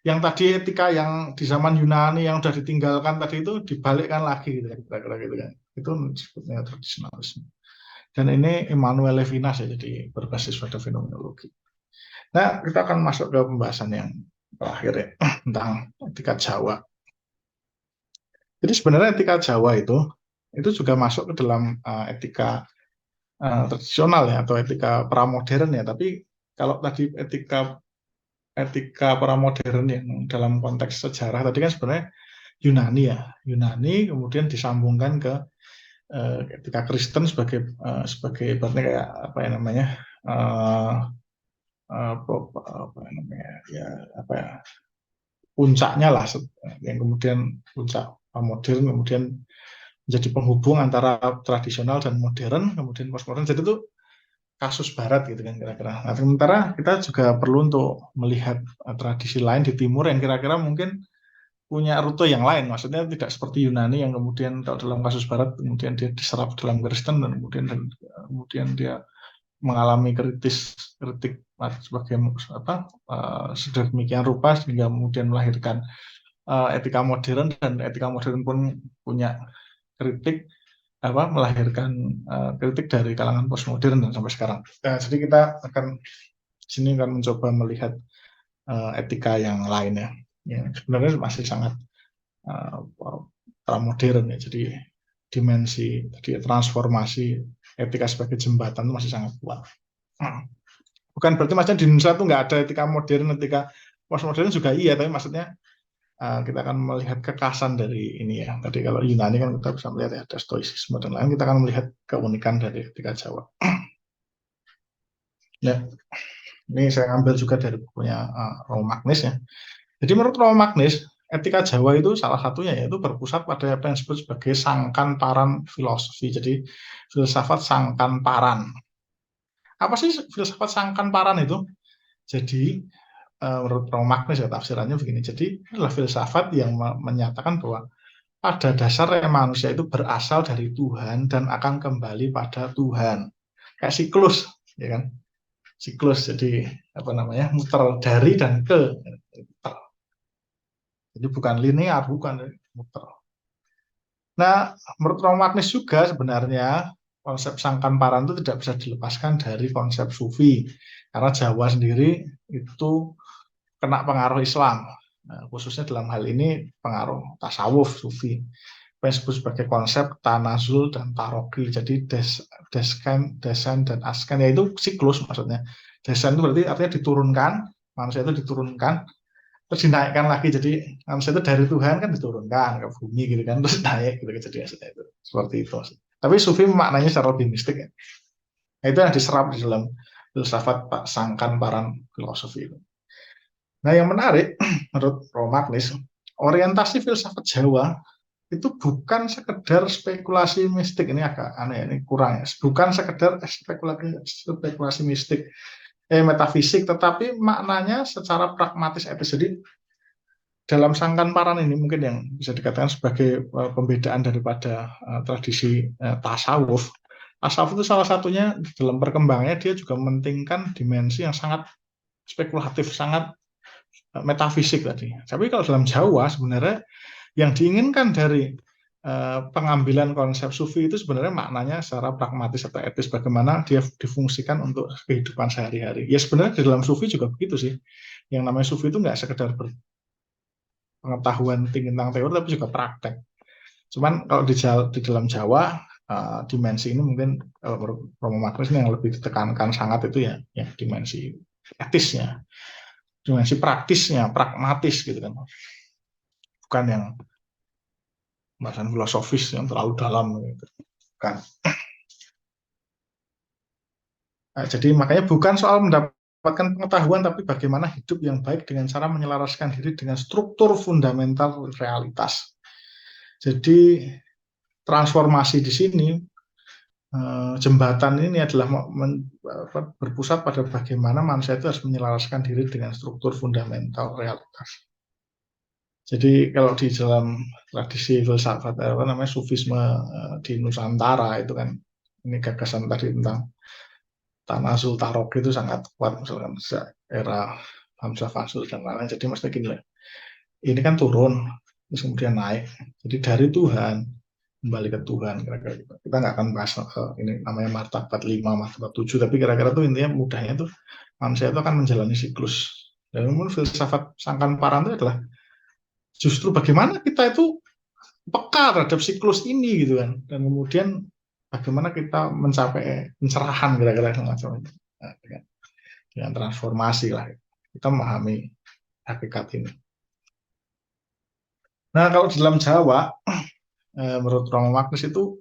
yang tadi etika yang di zaman Yunani yang sudah ditinggalkan tadi itu dibalikkan lagi gitu kan, kira-kira gitu kan. Itu disebutnya tradisionalisme. Dan ini Emmanuel Levinas ya, jadi berbasis pada fenomenologi. Nah, kita akan masuk ke pembahasan yang terakhir ya, tentang etika Jawa. Jadi sebenarnya etika Jawa itu juga masuk ke dalam etika tradisional ya, atau etika pramodern ya. Tapi kalau tadi etika pramodern yang dalam konteks sejarah tadi kan sebenarnya Yunani ya, Yunani kemudian disambungkan ke etika Kristen sebagai ibaratnya kayak apa ya namanya apa namanya ya apa ya puncaknya lah, yang kemudian puncak modern kemudian menjadi penghubung antara tradisional dan modern, kemudian postmodern. Jadi itu kasus barat gitu kan kira-kira. Nah, sementara kita juga perlu untuk melihat tradisi lain di timur yang kira-kira mungkin punya rute yang lain. Maksudnya tidak seperti Yunani yang kemudian kalau dalam kasus barat kemudian dia diserap dalam Kristen dan kemudian dia mengalami kritik sebagai apa sedemikian rupa sehingga kemudian melahirkan etika modern, dan etika modern pun punya kritik apa melahirkan kritik dari kalangan postmodern dan sampai sekarang. Jadi kita akan sini akan mencoba melihat etika yang lainnya yang sebenarnya masih sangat pramodern ya. Jadi dimensi tadi transformasi etika sebagai jembatan itu masih sangat kuat. Bukan berarti maksudnya di Indonesia itu nggak ada etika modern, etika postmodern juga iya, tapi maksudnya kita akan melihat kekhasan dari ini ya. Tadi kalau Yunani kan kita bisa melihat ya, ada stoicisme dan lain, kita akan melihat keunikan dari etika Jawa. Ya, ini saya ambil juga dari bukunya Romo Magnis ya. Jadi menurut Romo Magnis, etika Jawa itu salah satunya yaitu berpusat pada apa yang disebut sebagai sangkan paran filosofi. Jadi filsafat sangkan paran. Apa sih filsafat sangkan paran itu? Jadi menurut Romo Magnis ya tafsirannya begini. Jadi adalah filsafat yang menyatakan bahwa pada dasarnya manusia itu berasal dari Tuhan dan akan kembali pada Tuhan. Kayak siklus, ya kan? Siklus. Jadi apa namanya? Muter dari dan ke. Jadi bukan linear, bukan muter. Nah, menurut Romo Magnis juga sebenarnya konsep sangkan paran itu tidak bisa dilepaskan dari konsep sufi. Karena Jawa sendiri itu kena pengaruh Islam. Nah, khususnya dalam hal ini pengaruh tasawuf sufi. Apa yang disebut sebagai konsep tanazul dan taroki. Jadi desan dan askan, yaitu siklus maksudnya. Desan itu berarti artinya diturunkan, manusia itu diturunkan, terus dinaikkan lagi. Jadi manusia itu dari Tuhan kan diturunkan ke bumi gitu kan, terus naik gitu. Jadi itu seperti itu. Tapi sufi maknanya secara lebih mistik ya. Nah, itu yang diserap di dalam filsafat Pak Sangkan Paran filosofi itu. Nah, yang menarik menurut Romo Magnis, orientasi filsafat Jawa itu bukan sekedar spekulasi mistik. Ini agak aneh, ini kurang ya. Bukan sekedar spekulasi mistik, metafisik, tetapi maknanya secara pragmatis etis. Jadi dalam sangkan paran ini mungkin yang bisa dikatakan sebagai pembedaan daripada tradisi tasawuf. Tasawuf itu salah satunya dalam perkembangannya dia juga mementingkan dimensi yang sangat spekulatif, sangat metafisik tadi. Tapi kalau dalam Jawa sebenarnya yang diinginkan dari pengambilan konsep sufi itu sebenarnya maknanya secara pragmatis atau etis, bagaimana dia difungsikan untuk kehidupan sehari-hari. Ya sebenarnya di dalam sufi juga begitu sih. Yang namanya sufi itu nggak sekedar pengetahuan tinggi tentang teori, tapi juga praktek. Cuman kalau di dalam Jawa, dimensi ini mungkin menurut Romo Magnis yang lebih ditekankan sangat itu ya, dimensi etisnya, dimensi praktisnya, pragmatis gitu kan. Bukan yang bahasan filosofis yang terlalu dalam gitu. Bukan. Nah, jadi makanya bukan soal mendapatkan pengetahuan, tapi bagaimana hidup yang baik dengan cara menyelaraskan diri dengan struktur fundamental realitas. Jadi transformasi di sini, jembatan ini adalah berpusat pada bagaimana manusia itu harus menyelaraskan diri dengan struktur fundamental realitas. Jadi kalau di dalam tradisi filsafat apa namanya sufisme di Nusantara itu kan, ini gagasan tadi tentang tanazul tarok itu sangat kuat, misalkan era Hamzah Fasul dan lain-lain. Jadi maksudnya gini lah, ini kan turun terus kemudian naik. Jadi dari Tuhan kembali ke Tuhan, kira-kira gitu. Kita nggak akan bahas ini namanya martabat 5, martabat 7, tapi kira-kira tuh intinya mudahnya tuh manusia itu akan menjalani siklus. Dan kemudian filsafat sangkan paran itu adalah justru bagaimana kita itu peka terhadap siklus ini gitu kan, dan kemudian bagaimana kita mencapai pencerahan kira-kira semacam itu, nah, dengan transformasi lah kita memahami hakikat ini. Nah kalau di dalam Jawa menurut Romo Magnis itu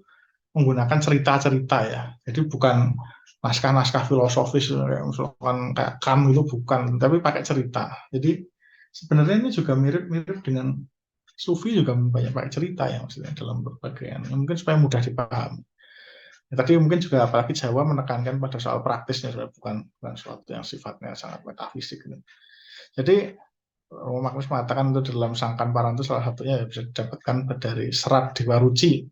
menggunakan cerita-cerita ya, jadi bukan naskah-naskah filosofis misalkan kayak Kant itu bukan, tapi pakai cerita. Jadi sebenarnya ini juga mirip-mirip dengan Sufi, juga banyak pakai cerita ya maksudnya dalam berbagai mungkin supaya mudah dipahami. Ya, tadi mungkin juga apalagi Jawa menekankan pada soal praktisnya, bukan suatu yang sifatnya sangat metafisik. Jadi Romo Magnis mengatakan itu dalam Sangkan Paran itu salah satunya bisa didapatkan dari serat Dewa Ruci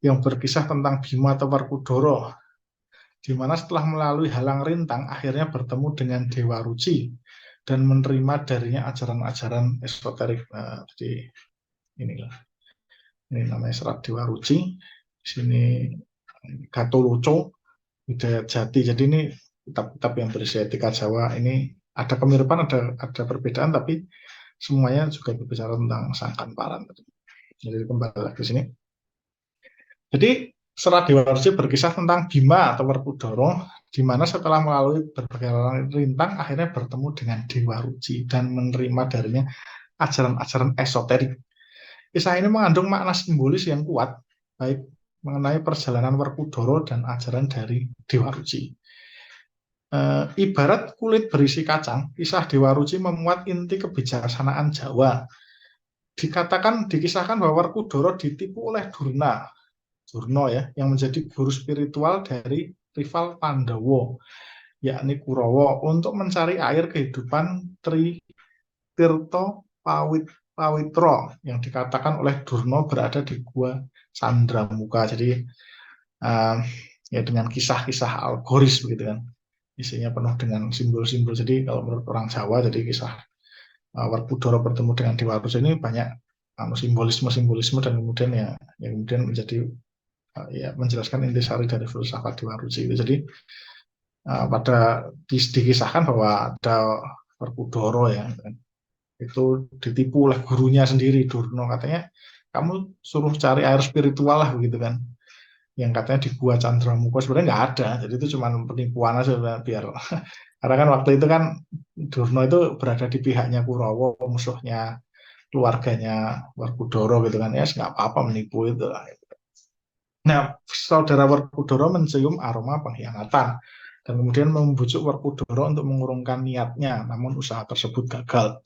yang berkisah tentang Bima atau Werkudara, di mana setelah melalui halang rintang akhirnya bertemu dengan Dewa Ruci dan menerima darinya ajaran-ajaran esoterik. Nah, jadi inilah, ini namanya serat Dewa Ruci. Di sini Gatoloco, Hidayat Jati. Jadi ini kitab-kitab yang berisi etika Jawa. Ini ada kemiripan, ada perbedaan, tapi semuanya juga berbicara tentang Sangkan Paran. Jadi kembali lagi ke sini. Jadi Serat Dewa Ruci berkisah tentang Bima atau Werkudara, di mana setelah melalui berbagai rintang akhirnya bertemu dengan Dewa Ruci dan menerima darinya ajaran-ajaran esoterik. Kisah ini mengandung makna simbolis yang kuat, baik mengenai perjalanan Werkudara dan ajaran dari Dewa Ruci. Ibarat kulit berisi kacang, kisah Dewa Ruci memuat inti kebijaksanaan Jawa. Dikisahkan bahwa Werkudara ditipu oleh Durna ya, yang menjadi guru spiritual dari rival Pandawa, yakni Kurawa, untuk mencari air kehidupan Tirto Pawitra yang dikatakan oleh Durna berada di Gua Candramuka. Jadi ya dengan kisah-kisah algoris begitu kan, isinya penuh dengan simbol-simbol. Jadi kalau menurut orang Jawa, jadi kisah Werkudara bertemu dengan Dewa Ruci ini banyak simbolisme-simbolisme, dan kemudian yang kemudian menjadi ya menjelaskan intisari dari filsafat Dewa Ruci itu. Jadi dikisahkan bahwa ada Werkudara ya, itu ditipu oleh gurunya sendiri Durna, katanya kamu suruh cari air spiritual lah begitu kan, yang katanya di Gua Candramuka. Sebenarnya nggak ada, jadi itu cuma penipuan aja biar karena kan waktu itu kan Durna itu berada di pihaknya Kurawa, musuhnya keluarganya Werkudara gitu kan, ya nggak apa-apa menipu itu lah. Nah, saudara Werkudara mencium aroma pengkhianatan dan kemudian membujuk Werkudara untuk mengurungkan niatnya, namun usaha tersebut gagal.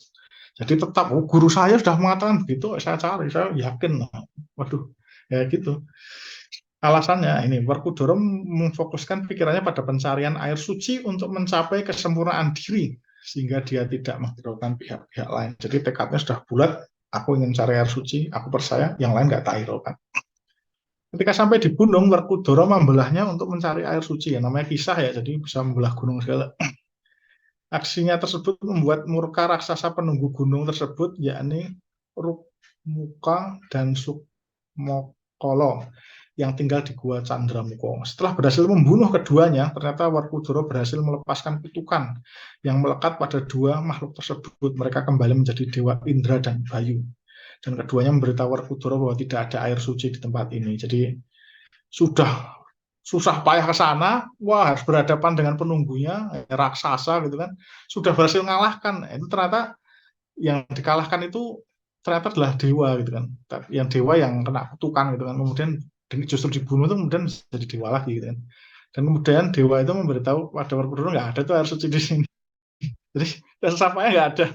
Jadi tetap, guru saya sudah mengatakan begitu, saya cari, saya yakin. Waduh, ya gitu. Alasannya ini, Werkudara memfokuskan pikirannya pada pencarian air suci untuk mencapai kesempurnaan diri, sehingga dia tidak menghiraukan pihak-pihak lain. Jadi tekadnya sudah bulat, aku ingin cari air suci, aku percaya, yang lain nggak tak hiraukan. Ketika sampai di gunung, Werkudara membelahnya untuk mencari air suci. Ya, namanya kisah ya, jadi bisa membelah gunung segala. Aksinya tersebut membuat murka raksasa penunggu gunung tersebut, yakni Rukmuka dan Sukmokolo, yang tinggal di Gua Candramuka. Setelah berhasil membunuh keduanya, ternyata Werkudara berhasil melepaskan kutukan yang melekat pada dua makhluk tersebut. Mereka kembali menjadi Dewa Indra dan Bayu. Dan keduanya memberitahu Werkudara bahwa tidak ada air suci di tempat ini. Jadi sudah susah payah ke sana, wah harus berhadapan dengan penunggunya, raksasa gitu kan, sudah berhasil mengalahkan. Itu ternyata yang dikalahkan itu ternyata adalah dewa gitu kan, yang dewa yang kena kutukan gitu kan, kemudian justru dibunuh itu kemudian jadi dewa lagi gitu kan. Dan kemudian dewa itu memberitahu pada Werkudara nggak ada tuh air suci di sini. Jadi susah payah nggak ada.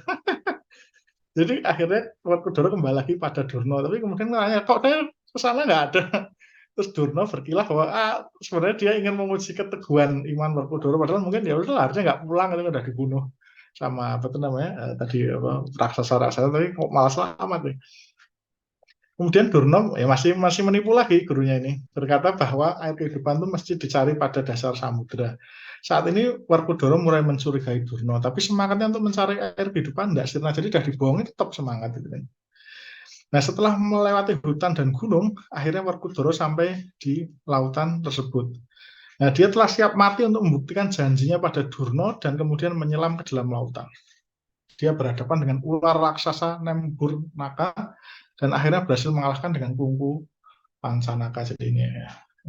Jadi akhirnya Werkudara kembali lagi pada Durna, tapi kemudian nanya kok saya kesana nggak ada. Terus Durna berkilah bahwa sebenarnya dia ingin menguji keteguhan iman Werkudara, padahal mungkin ya udah harusnya nggak pulang, itu udah dibunuh sama apa itu namanya tadi apa raksasa-raksasa, tapi kok malah selamat nih. Kemudian Durna ya masih menipu lagi gurunya ini, berkata bahwa air kehidupan itu mesti dicari pada dasar samudera. Saat ini Werkudara mulai mencurigai Durna, tapi semangatnya untuk mencari air kehidupan tidak sirna, jadi udah dibohongi tetap semangat gitu kan. Nah, setelah melewati hutan dan gunung, akhirnya Werkudara sampai di lautan tersebut. Nah, dia telah siap mati untuk membuktikan janjinya pada Durna dan kemudian menyelam ke dalam lautan. Dia berhadapan dengan ular raksasa Nemburnaka dan akhirnya berhasil mengalahkan dengan kuku Pancanaka. Jadi ini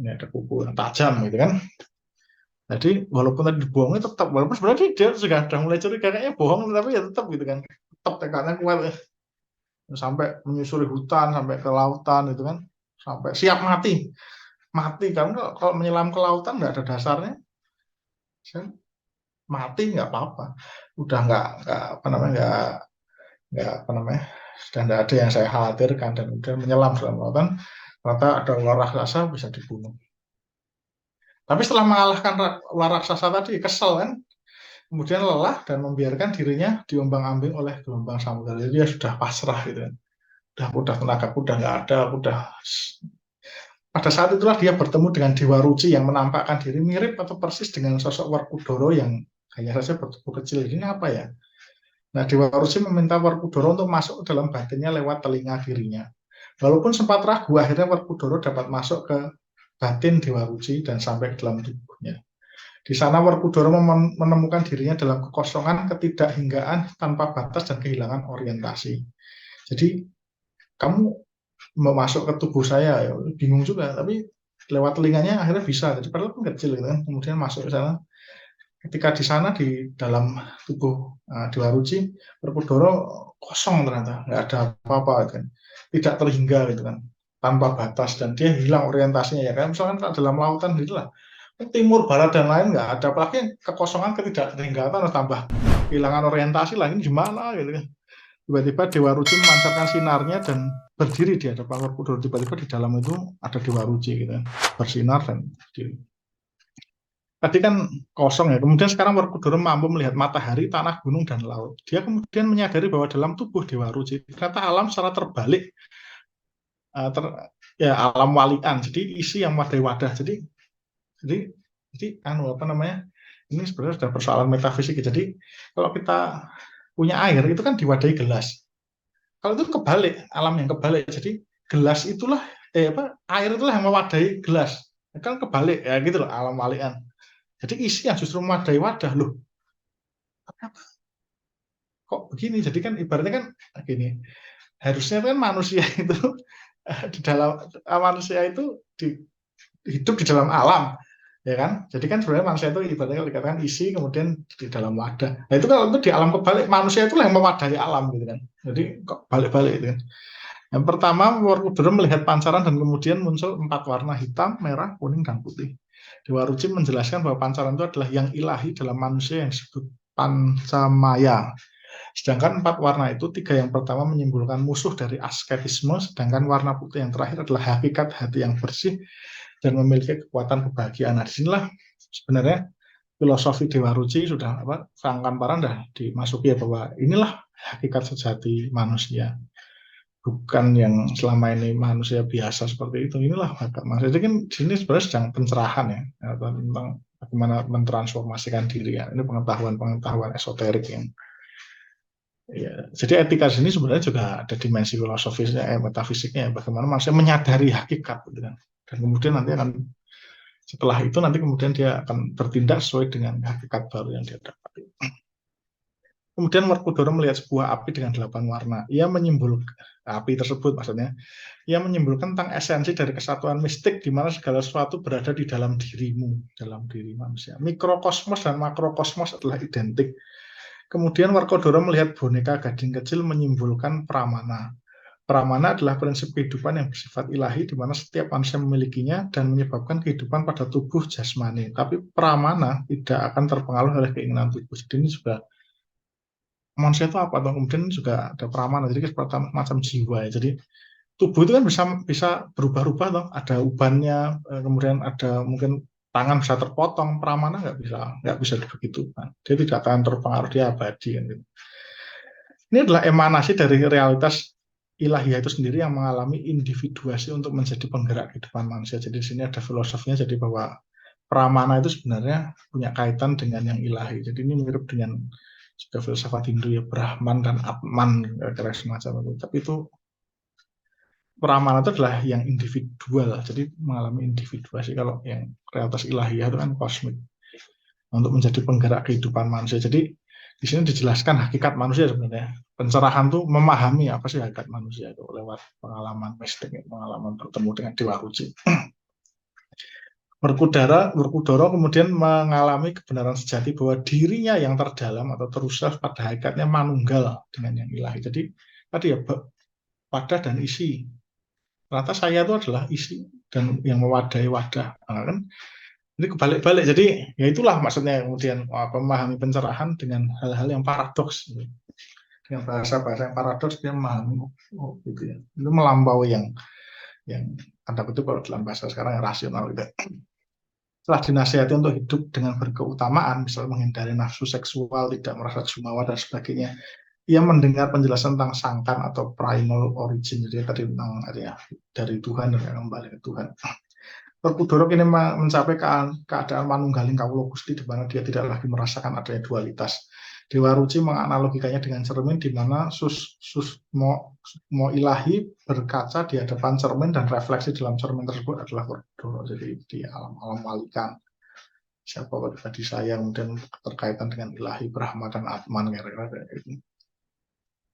ada kuku yang tajam gitu kan. Jadi walaupun tadi dibohongi tetap, walaupun sebenarnya dia sudah mulai curiga kayaknya bohong, tapi ya tetap gitu kan. Tetap tekadnya kuat. Sampai menyusuri hutan, sampai ke lautan gitu kan, sampai siap mati karena kalau menyelam ke lautan nggak ada dasarnya, mati nggak apa-apa, udah nggak apa namanya nggak apa namanya sudah nggak ada yang saya khawatirkan, dan kemudian menyelam dalam lautan, ternyata ada ular raksasa bisa dibunuh. Tapi setelah mengalahkan ular raksasa tadi kesel kan, kemudian lelah dan membiarkan dirinya diombang-ambing oleh gelombang samudera. Jadi dia sudah pasrah gitu kan, udah tenagaku udah nggak ada, udah. Pada saat itulah dia bertemu dengan Dewa Ruci yang menampakkan diri mirip atau persis dengan sosok Werkudara yang hanya saja bertubuh kecil. Ini apa ya? Nah, Dewa Ruci meminta Werkudara untuk masuk ke dalam batinnya lewat telinga kirinya. Walaupun sempat ragu, akhirnya Werkudara dapat masuk ke batin Dewa Ruci dan sampai ke dalam tubuhnya. Di sana Werkudara menemukan dirinya dalam kekosongan, ketidakhinggaan, tanpa batas dan kehilangan orientasi. Jadi kamu mau masuk ke tubuh saya, ya bingung juga, tapi lewat telinganya akhirnya bisa. Jadi padahal kan kecil gitu kan, kemudian masuk ke sana. Ketika di sana di dalam tubuh Dewa Ruci, Werkudara kosong ternyata, nggak ada apa-apa kan, tidak terhingga gitu kan, tanpa batas dan dia hilang orientasinya ya kan. Misalkan kalau dalam lautan gitu lah, timur, barat dan lain nggak ada, apalagi kekosongan, ketidakterhinggatan, harus tambah kehilangan orientasi lah, ini gimana gitu kan. Tiba-tiba Dewa Ruci memancarkan sinarnya dan berdiri di hadapan Werkudara. Tiba-tiba di dalam itu ada Dewa Ruci gitu kan, bersinar dan berdiri. Tadi kan kosong ya, kemudian sekarang Werkudara mampu melihat matahari, tanah, gunung, dan laut. Dia kemudian menyadari bahwa dalam tubuh Dewa Ruci ternyata alam secara terbalik, eh, ter, ya alam walian, jadi isi yang memadai wadah. Jadi, jadi anu apa namanya? Ini sebenarnya sudah persoalan metafisik. Jadi kalau kita punya air itu kan diwadahi gelas. Kalau itu kebalik, alam yang kebalik. Jadi gelas itulah air itulah yang mewadahi gelas. Kan kebalik ya gitu loh alam walian. Jadi isi yang justru memadai wadah loh. Kok begini? Jadi kan ibaratnya kan gini. Harusnya kan manusia itu di dalam manusia itu hidup di dalam alam, ya kan? Jadi kan sebenarnya manusia itu ibaratnya kalau dikatakan isi kemudian di dalam wadah. Nah itu kalau itu di alam kebalik, manusia itu yang mewadahi alam gitu kan. Jadi kok balik-balik gitu kan. Yang pertama, Werkudara melihat pancaran dan kemudian muncul 4 warna: hitam, merah, kuning, dan putih. Dewa Ruci menjelaskan bahwa pancaran itu adalah yang ilahi dalam manusia yang disebut pancamaya. Sedangkan 4 warna itu, 3 yang pertama menyimpulkan musuh dari asketisme, sedangkan warna putih yang terakhir adalah hakikat hati yang bersih dan memiliki kekuatan kebahagiaan. Nah, disinilah sebenarnya filosofi Dewa Ruci sudah Sangkan Paranda dimasuki ya, bahwa inilah hakikat sejati manusia, bukan yang selama ini manusia biasa seperti itu. Inilah hakikat manusia. Jadi kan di sini sebenarnya sedang pencerahan ya, tentang bagaimana mentransformasikan diri ya. Ini pengetahuan esoterik yang ya, jadi etika di sini sebenarnya juga ada dimensi filosofisnya, metafisiknya, bagaimana manusia menyadari hakikat, gitu kan. Dan kemudian nanti akan setelah itu nanti kemudian dia akan bertindak sesuai dengan hakikat baru yang dia dapati. Kemudian Werkudara melihat sebuah api dengan 8 warna. Ia menyimpulkan api tersebut maksudnya, ia menyimpulkan tentang esensi dari kesatuan mistik di mana segala sesuatu berada di dalam dirimu, dalam diri manusia. Mikrokosmos dan makrokosmos adalah identik. Kemudian Werkudara melihat boneka gading kecil menyimpulkan pramana. Pramana adalah prinsip kehidupan yang bersifat ilahi di mana setiap manusia memilikinya dan menyebabkan kehidupan pada tubuh jasmani. Tapi pramana tidak akan terpengaruh oleh keinginan tubuh. Jadi ini juga manusia itu apa? Atau kemudian juga ada pramana. Jadi seperti macam jiwa ya. Jadi tubuh itu kan bisa bisa berubah-ubah toh. Ada ubannya, kemudian ada mungkin tangan bisa terpotong. Pramana nggak bisa begitu kan. Dia tidak akan terpengaruh, dia abadi kan gitu. Ini adalah emanasi dari realitas ilahiyah itu sendiri yang mengalami individuasi untuk menjadi penggerak kehidupan manusia. Jadi di sini ada filosofinya, jadi bahwa pramana itu sebenarnya punya kaitan dengan yang ilahi. Jadi ini mirip dengan juga filsafat Hindu ya, Brahman dan Atman, kira-kira semacam itu. Tapi itu pramana itu adalah yang individual, jadi mengalami individuasi. Kalau yang realitas ilahiyah itu kan kosmik, untuk menjadi penggerak kehidupan manusia. Jadi di sini dijelaskan hakikat manusia sebenarnya. Pencerahan tuh memahami apa sih hakikat manusia itu lewat pengalaman mistik, pengalaman bertemu dengan Dewa Ruci. Werkudara kemudian mengalami kebenaran sejati bahwa dirinya yang terdalam atau terusaf pada hakikatnya manunggal dengan yang ilahi. Jadi tadi ya, wadah dan isi. Ternyata saya itu adalah isi dan yang mewadahi wadah. Nah, kan ini kebalik-balik. Jadi ya itulah maksudnya kemudian memahami pencerahan dengan hal-hal yang paradoks. Dengan bahasa-bahasa yang paradoks dia memahami gitu ya. Itu melampaui yang tanda kutip kalau dalam bahasa sekarang yang rasional gitu. Setelah dinasihati untuk hidup dengan berkeutamaan, misalnya menghindari nafsu seksual, tidak merasa jumawa dan sebagainya, ia mendengar penjelasan tentang sangkan atau primal origin, jadi tadi tentang ya, dari Tuhan dan kembali ke Tuhan. Werkudara kini mencapai keadaan manunggaling kawula Gusti di mana dia tidak lagi merasakan adanya dualitas. Dewa Ruci menganalogikannya dengan cermin di mana susmo ilahi berkaca di hadapan cermin dan refleksi dalam cermin tersebut adalah Werkudara. Jadi di alam-alam walikan siapa pribadi saya, kemudian terkaitan dengan ilahi, Brahma dan Atman, kira-kira kayak gitu.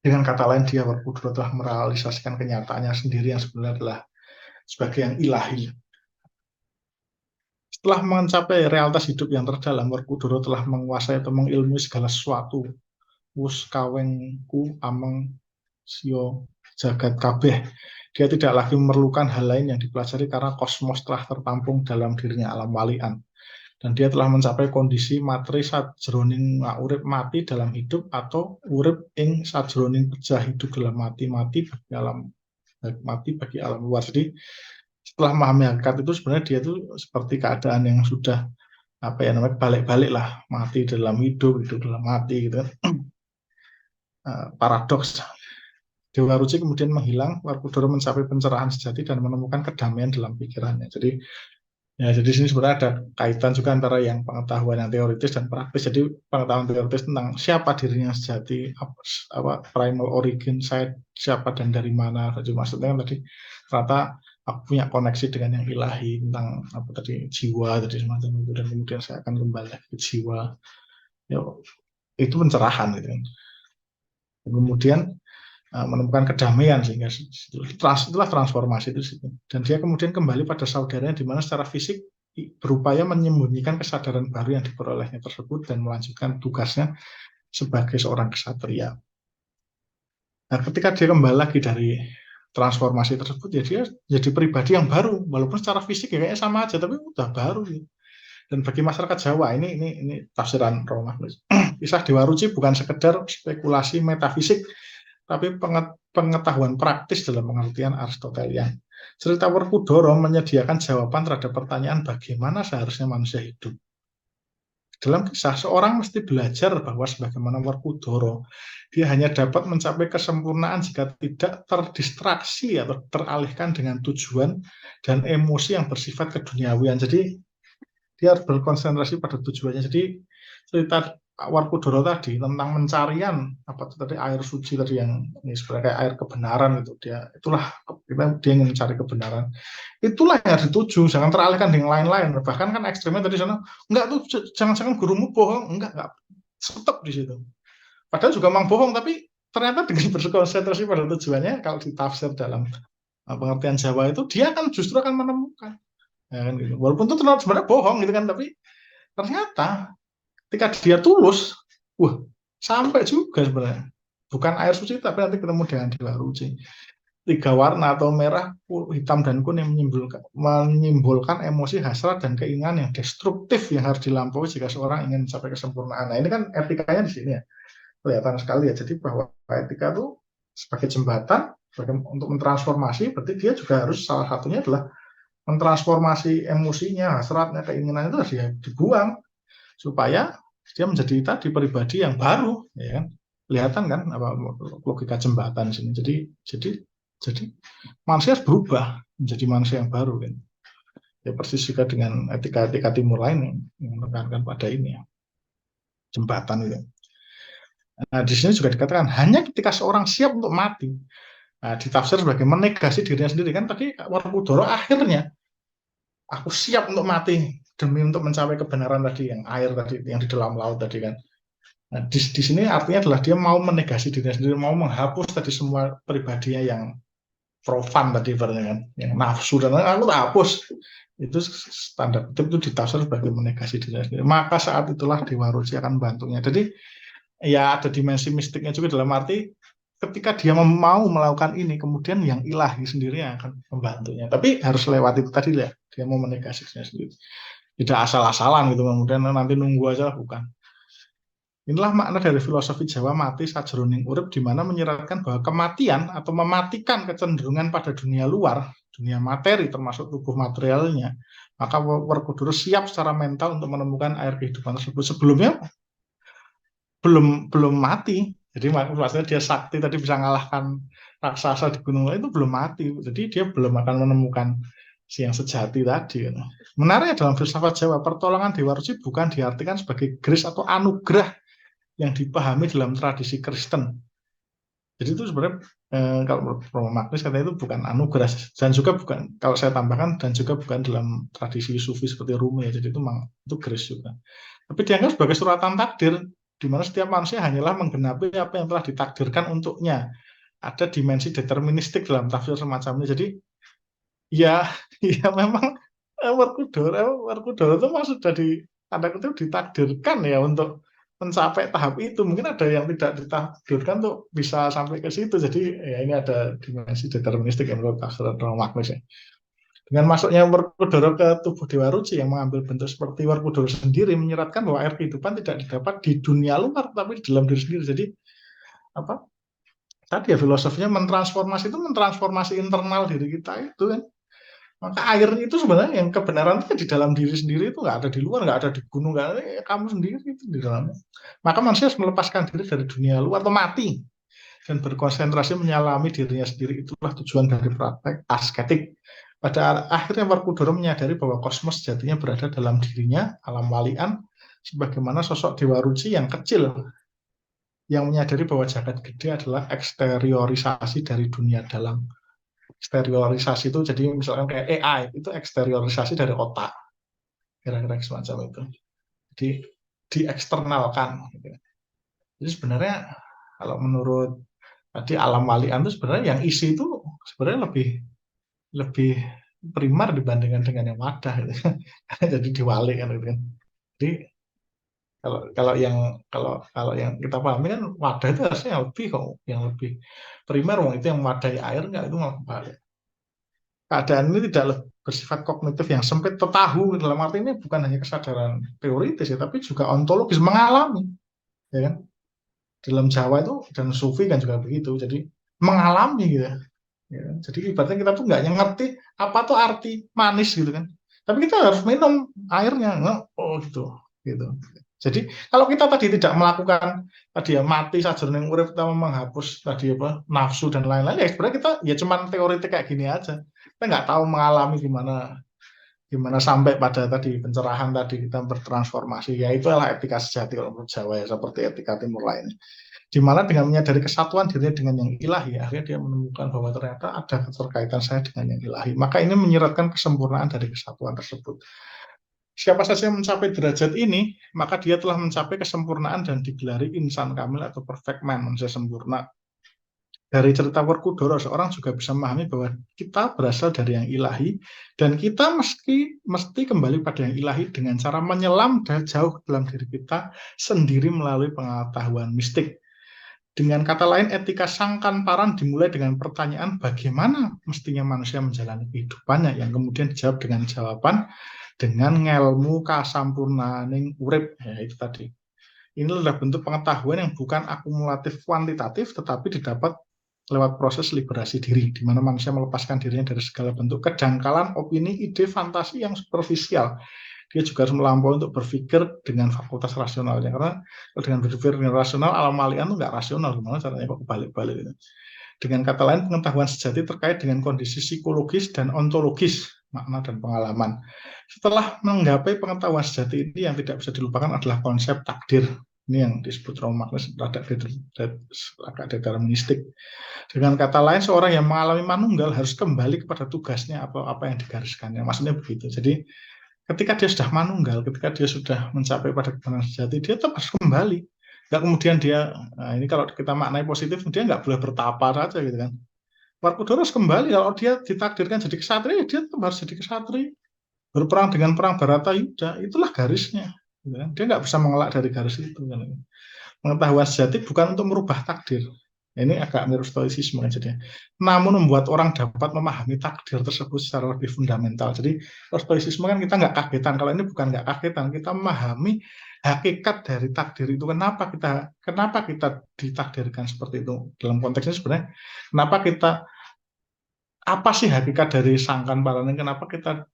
Dengan kata lain, dia Werkudara telah merealisasikan kenyataannya sendiri yang sebenarnya adalah sebagai yang ilahi. Setelah mencapai realitas hidup yang terdalam, Werkudara telah menguasai atau mengilmui segala sesuatu. Wus kawengku ameng sio jagat kabeh. Dia tidak lagi memerlukan hal lain yang dipelajari karena kosmos telah tertampung dalam dirinya, alam walian. Dan dia telah mencapai kondisi materi sajroning urip mati dalam hidup atau urip ing sajroning pecah hidup dalam mati bagi alam luar. Jadi setelah memahami hakikat itu sebenarnya dia itu seperti keadaan yang sudah apa ya namanya balik-balik lah, mati dalam hidup, hidup dalam mati gitu kan. Paradoks. Dewa Ruci kemudian menghilang, Werkudara mencapai pencerahan sejati dan menemukan kedamaian dalam pikirannya. Jadi ya, jadi sini sebenarnya ada kaitan juga antara yang pengetahuan yang teoritis dan praktis. Jadi pengetahuan teoritis tentang siapa dirinya sejati, apa primal origin side, siapa dan dari mana. Jadi maksudnya kan tadi ternyata aku punya koneksi dengan yang ilahi tentang apa tadi jiwa tadi semacam itu, dan kemudian saya akan kembali ke jiwa. Ya, itu pencerahan gitu kan. Kemudian menemukan kedamaian sehingga itulah transformasi itu. Dan dia kemudian kembali pada saudaranya di mana secara fisik berupaya menyembunyikan kesadaran baru yang diperolehnya tersebut dan melanjutkan tugasnya sebagai seorang ksatria. Nah, ketika dia kembali lagi dari transformasi tersebut, ya dia jadi pribadi yang baru, walaupun secara fisik ya kayaknya sama aja, tapi udah baru. Dan bagi masyarakat Jawa ini tafsiran Romo Magnis. Kisah Dewa Ruci bukan sekedar spekulasi metafisik, tapi pengetahuan praktis dalam pengertian Aristotelian. Cerita Werkudara menyediakan jawaban terhadap pertanyaan bagaimana seharusnya manusia hidup. Dalam kisah, seorang mesti belajar bahwa sebagaimana Werkudara, dia hanya dapat mencapai kesempurnaan jika tidak terdistraksi atau teralihkan dengan tujuan dan emosi yang bersifat keduniawian. Jadi dia harus berkonsentrasi pada tujuannya. Jadi cerita Werkudara tadi tentang pencarian apa tadi air suci tadi yang ini sebenarnya kayak air kebenaran gitu, dia ingin mencari kebenaran, itulah yang harus dituju, jangan teralihkan dengan lain-lain. Bahkan kan ekstrimnya tadi sana enggak tuh, jangan gurumu bohong, enggak stop di situ, padahal juga memang bohong, tapi ternyata dengan berkonsentrasi pada tujuannya, kalau ditafsir dalam pengertian Jawa itu, dia kan justru akan menemukan ya kan gitu. Walaupun itu ternyata sebenarnya bohong gitu kan, tapi ternyata ketika dia tulus, sampai juga sebenarnya. Bukan air suci, tapi nanti ketemu dengan Dewa Ruci. 3 warna atau merah, hitam, dan kuning menyimbolkan emosi hasrat dan keinginan yang destruktif yang harus dilampaui jika seorang ingin mencapai kesempurnaan. Nah, ini kan etikanya di sini ya. Kelihatan sekali ya. Jadi bahwa etika itu sebagai jembatan untuk mentransformasi, berarti dia juga harus salah satunya adalah mentransformasi emosinya, hasratnya, keinginannya itu harus dibuang supaya dia menjadi tadi pribadi yang baru, ya kan? Kelihatan kan apa logika jembatan di sini. Jadi manusia harus berubah menjadi manusia yang baru kan. Ya persis juga dengan etika-etika timur lain yang menekankan pada ini ya, jembatan itu. Nah, di sini juga dikatakan hanya ketika seorang siap untuk mati. Nah, ditafsir sebagai menegasi dirinya sendiri kan tadi Werkudara akhirnya aku siap untuk mati demi untuk mencapai kebenaran tadi, yang air tadi, yang di dalam laut tadi kan. Nah, di sini artinya adalah dia mau menegasi dirinya sendiri, mau menghapus tadi semua pribadinya yang profan tadi kan, yang nafsu dan aku hapus. Itu standar kutip itu ditafsir sebagai menegasi dirinya sendiri. Maka saat itulah Dewa Ruci akan membantunya. Jadi ya ada dimensi mistiknya juga, dalam arti ketika dia mau melakukan ini, kemudian yang ilahi sendiri yang akan membantunya. Tapi harus lewat itu tadi ya, dia mau menegasi dirinya sendiri. Tidak asal-asalan gitu, kemudian nanti nunggu aja, bukan. Inilah makna dari filosofi Jawa mati sajroning urip, di mana menyiratkan bahwa kematian atau mematikan kecenderungan pada dunia luar, dunia materi termasuk tubuh materialnya. Maka Werkudara siap secara mental untuk menemukan air kehidupan tersebut. Sebelumnya belum mati. Jadi maksudnya dia sakti tadi bisa mengalahkan raksasa di gunung itu belum mati. Jadi dia belum akan menemukan si yang sejati tadi. Menariknya dalam filsafat Jawa, pertolongan Dewa Ruci bukan diartikan sebagai grace atau anugerah yang dipahami dalam tradisi Kristen. Jadi itu sebenarnya kalau Romo Magnis katanya itu bukan anugerah, dan juga bukan, kalau saya tambahkan, dan juga bukan dalam tradisi sufi seperti Rumi ya. Jadi itu memang itu grace juga. Tapi dianggap sebagai suratan takdir. di mana setiap manusia hanyalah menggenapi apa yang telah ditakdirkan untuknya. Ada dimensi deterministik dalam tafsir semacam ini. Jadi ya, ya memang Werkudara itu memang sudah tanda kutip ditakdirkan ya untuk mencapai tahap itu. Mungkin ada yang tidak ditakdirkan untuk bisa sampai ke situ. Jadi ya ini ada dimensi deterministik yang menurut tafsir Magnus ya. Dengan masuknya Werkudara ke tubuh Dewa Ruci yang mengambil bentuk seperti Werkudara sendiri menyeratkan bahwa air kehidupan tidak didapat di dunia luar tapi di dalam diri sendiri. Jadi apa? Tadi ya filosofinya mentransformasi internal diri kita itu kan. Maka air itu sebenarnya yang kebenaran itu di dalam diri sendiri, itu nggak ada di luar, nggak ada di gunung, nggak ada, ya kamu sendiri itu di dalamnya. Maka manusia harus melepaskan diri dari dunia luar atau mati dan berkonsentrasi menyelami dirinya sendiri. Itulah tujuan dari praktek asketik. Pada akhirnya Werkudara menyadari bahwa kosmos sejatinya berada dalam dirinya, alam walian, sebagaimana sosok Dewa Ruci yang kecil, yang menyadari bahwa jagat gede adalah eksteriorisasi dari dunia dalam. Eksteriorisasi itu jadi misalkan kayak AI, itu eksteriorisasi dari otak, kira-kira semacam itu. Jadi dieksternalkan. Gitu. Jadi sebenarnya kalau menurut tadi alam walian itu sebenarnya yang isi itu sebenarnya lebih primer dibandingkan dengan yang wadah gitu. Jadi diwali kan gitu kan. Jadi kalau yang kita pahami kan wadah itu harusnya yang lebih primer, itu yang wadai air nggak, itu malah kebalik. Keadaan ini tidak bersifat kognitif yang sempit atau tahu, dalam arti ini bukan hanya kesadaran teoritis ya, tapi juga ontologis, mengalami, ya kan? Dalam Jawa itu dan Sufi kan juga begitu, jadi mengalami gitu ya. Jadi ibaratnya kita tuh nggak ngerti apa tuh arti manis gitu kan, tapi kita harus minum airnya, oh gitu, gitu. Jadi kalau kita tadi tidak melakukan tadi ya mati saja yang urip, kita menghapus tadi apa nafsu dan lain-lain, ya sebenarnya kita ya cuman teoritik kayak gini aja. Kita nggak tahu mengalami gimana sampai pada tadi pencerahan tadi kita bertransformasi. Ya itu adalah etika sejati kalau menurut Jawa ya, seperti etika timur lainnya. Di mana dengan menyadari kesatuan dirinya dengan yang ilahi, akhirnya dia menemukan bahwa ternyata ada keterkaitan saya dengan yang ilahi. Maka ini menyiratkan kesempurnaan dari kesatuan tersebut. Siapa saja yang mencapai derajat ini, maka dia telah mencapai kesempurnaan dan digelari insan kamil atau perfect man, manusia sempurna. Dari cerita Werkudara, seorang juga bisa memahami bahwa kita berasal dari yang ilahi, dan kita mesti kembali pada yang ilahi dengan cara menyelam dan jauh dalam diri kita sendiri melalui pengetahuan mistik. Dengan kata lain, etika sangkan paran dimulai dengan pertanyaan bagaimana mestinya manusia menjalani kehidupannya, yang kemudian dijawab dengan jawaban dengan ngelmu kasampurnaning urip. Ya, itu tadi. Ini adalah bentuk pengetahuan yang bukan akumulatif kuantitatif, tetapi didapat lewat proses liberasi diri, di mana manusia melepaskan dirinya dari segala bentuk kedangkalan, opini, ide, fantasi yang superficial. Dia juga harus melampaui untuk berpikir dengan fakultas rasionalnya, karena dengan berpikir dengan rasional, alam walian itu nggak rasional, gimana caranya kok kebalik-balik gitu. Dengan kata lain, pengetahuan sejati terkait dengan kondisi psikologis dan ontologis, makna dan pengalaman. Setelah menggapai pengetahuan sejati ini, yang tidak bisa dilupakan adalah konsep takdir. Ini yang disebut Magnus agak deterministik. Dengan kata lain, seorang yang mengalami manunggal harus kembali kepada tugasnya atau apa yang digariskannya. Maksudnya begitu. Jadi ketika dia sudah manunggal, ketika dia sudah mencapai pada kebenaran sejati, dia tetap harus kembali. Nggak kemudian dia, nah ini kalau kita maknai positif, dia nggak boleh bertapa saja gitu kan. Werkudara harus kembali, kalau dia ditakdirkan jadi kesatria, dia tetap harus jadi kesatria. Berperang dengan perang Baratayuda, itulah garisnya. Gitu kan. Dia nggak bisa mengelak dari garis itu. Kan. Pengetahuan sejati bukan untuk merubah takdir. Ini agak mirip stoicisme jadinya. Namun membuat orang dapat memahami takdir tersebut secara lebih fundamental. Jadi stoicisme kan kita nggak kagetan. Kalau ini bukan nggak kagetan, kita memahami hakikat dari takdir itu. Kenapa kita ditakdirkan seperti itu? Dalam konteksnya sebenarnya, apa sih hakikat dari sangkan paraning? Kenapa kita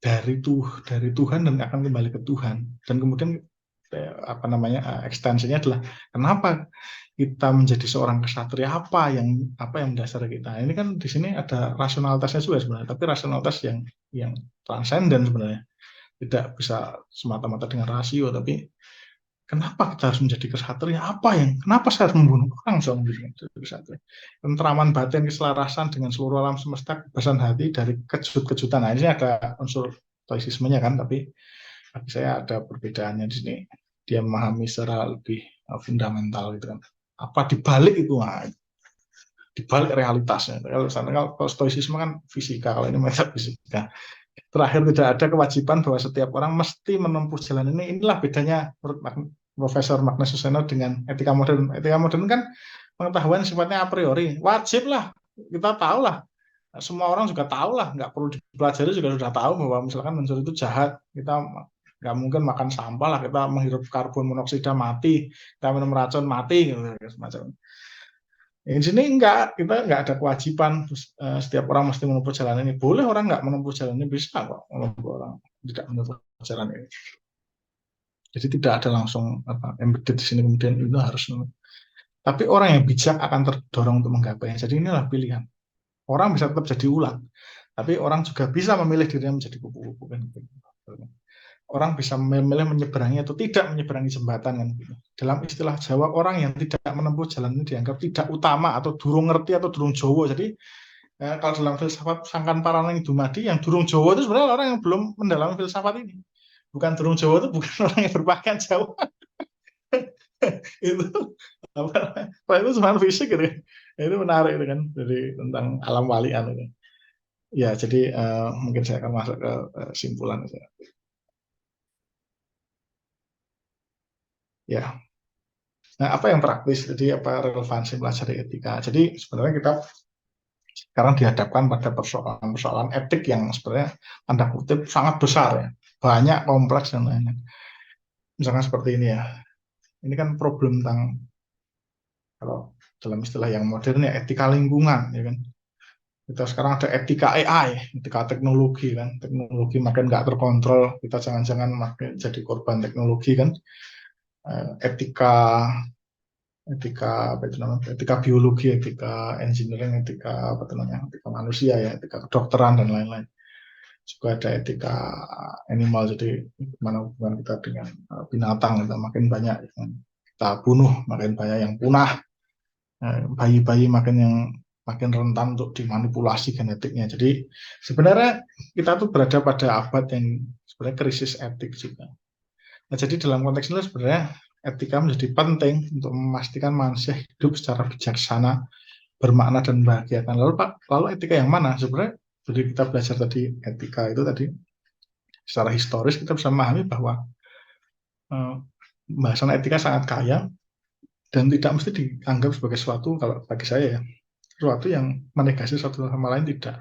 dari Tuhan dan akan kembali ke Tuhan? Dan kemudian ekstensinya adalah kenapa kita menjadi seorang kesatria, apa yang mendasari kita. Ini kan di sini ada rasionalitasnya juga sebenarnya, tapi rasionalitas yang transenden sebenarnya, tidak bisa semata-mata dengan rasio, tapi kenapa kita harus menjadi kesatria, kenapa saya harus membunuh orang soal menjadi kesatria. Tenteraman batin, keselarasan dengan seluruh alam semesta, kebebasan hati dari kejut-kejutan. Nah ini ada unsur stoicismenya kan, tapi bagi saya ada perbedaannya di sini. dia memahami secara lebih fundamental gitu kan. Apa dibalik itu? Nah, dibalik realitasnya. Kalau stoicisme kan fisika, kalau ini metafisika. Terakhir, tidak ada kewajiban bahwa setiap orang mesti menempuh jalan ini. Inilah bedanya menurut Profesor Magnus Suseno dengan etika modern. Etika modern kan pengetahuan sifatnya a priori. Wajib lah, kita tahu lah. Semua orang juga tahu lah, nggak perlu dipelajari juga sudah tahu bahwa misalkan mencuri itu jahat. Kita nggak mungkin makan sampah lah, kita menghirup karbon monoksida mati, kita minum racun mati, gitu, semacam. Di sini enggak, kita nggak ada kewajiban setiap orang mesti menempuh jalan ini. Boleh orang nggak menempuh jalan ini, bisa kok menempuh orang tidak menempuh jalan ini. Jadi tidak ada langsung embedded di sini kemudian itu harus. Tapi orang yang bijak akan terdorong untuk menggapainya. Jadi inilah pilihan. Orang bisa tetap jadi ulat, tapi orang juga bisa memilih dirinya menjadi kupu-kupu kan. Orang bisa memilih menyeberangi atau tidak menyeberangi jembatan kan. Dalam istilah Jawa, orang yang tidak menempuh jalan ini dianggap tidak utama atau durung ngerti atau durung jowo. Jadi kalau dalam filsafat Sangkan Paraning Dumadi, yang durung jowo itu sebenarnya orang yang belum mendalami filsafat ini. Bukan durung jowo itu bukan orang yang berpakaian Jawa. Itu apa itu cuma fisik gitu. Itu menarik itu kan, jadi tentang alam walian itu. Ya, jadi mungkin saya akan masuk ke simpulan. Ya, nah apa yang praktis? Jadi apa relevansi pelajari etika? Jadi sebenarnya kita sekarang dihadapkan pada persoalan-persoalan etik yang sebenarnya tanda kutip sangat besar ya, banyak, kompleks dan lain-lain. Misalkan seperti ini ya, ini kan problem tentang, kalau dalam istilah yang modern ya, etika lingkungan ya kan. Kita sekarang ada etika AI, etika teknologi kan. Teknologi makin nggak terkontrol, kita jangan-jangan makin jadi korban teknologi kan. Etika apa itu namanya, etika biologi, etika engineering, etika apa itu namanya, etika manusia ya, etika kedokteran dan lain-lain. Juga ada etika animal, jadi mana hubungan kita dengan binatang, kita makin banyak yang kita bunuh, makin banyak yang punah. Bayi-bayi makin rentan untuk dimanipulasi genetiknya. Jadi sebenarnya kita tuh berada pada abad yang sebenarnya krisis etik juga. Nah, jadi dalam konteks ini sebenarnya etika menjadi penting untuk memastikan manusia hidup secara bijaksana, bermakna dan membahagiakan. Lalu etika yang mana? Sebenarnya jadi kita belajar tadi etika itu tadi secara historis kita bisa memahami bahwa bahasan etika sangat kaya dan tidak mesti dianggap sebagai sesuatu, kalau bagi saya ya, sesuatu yang menegasi satu sama lain, tidak.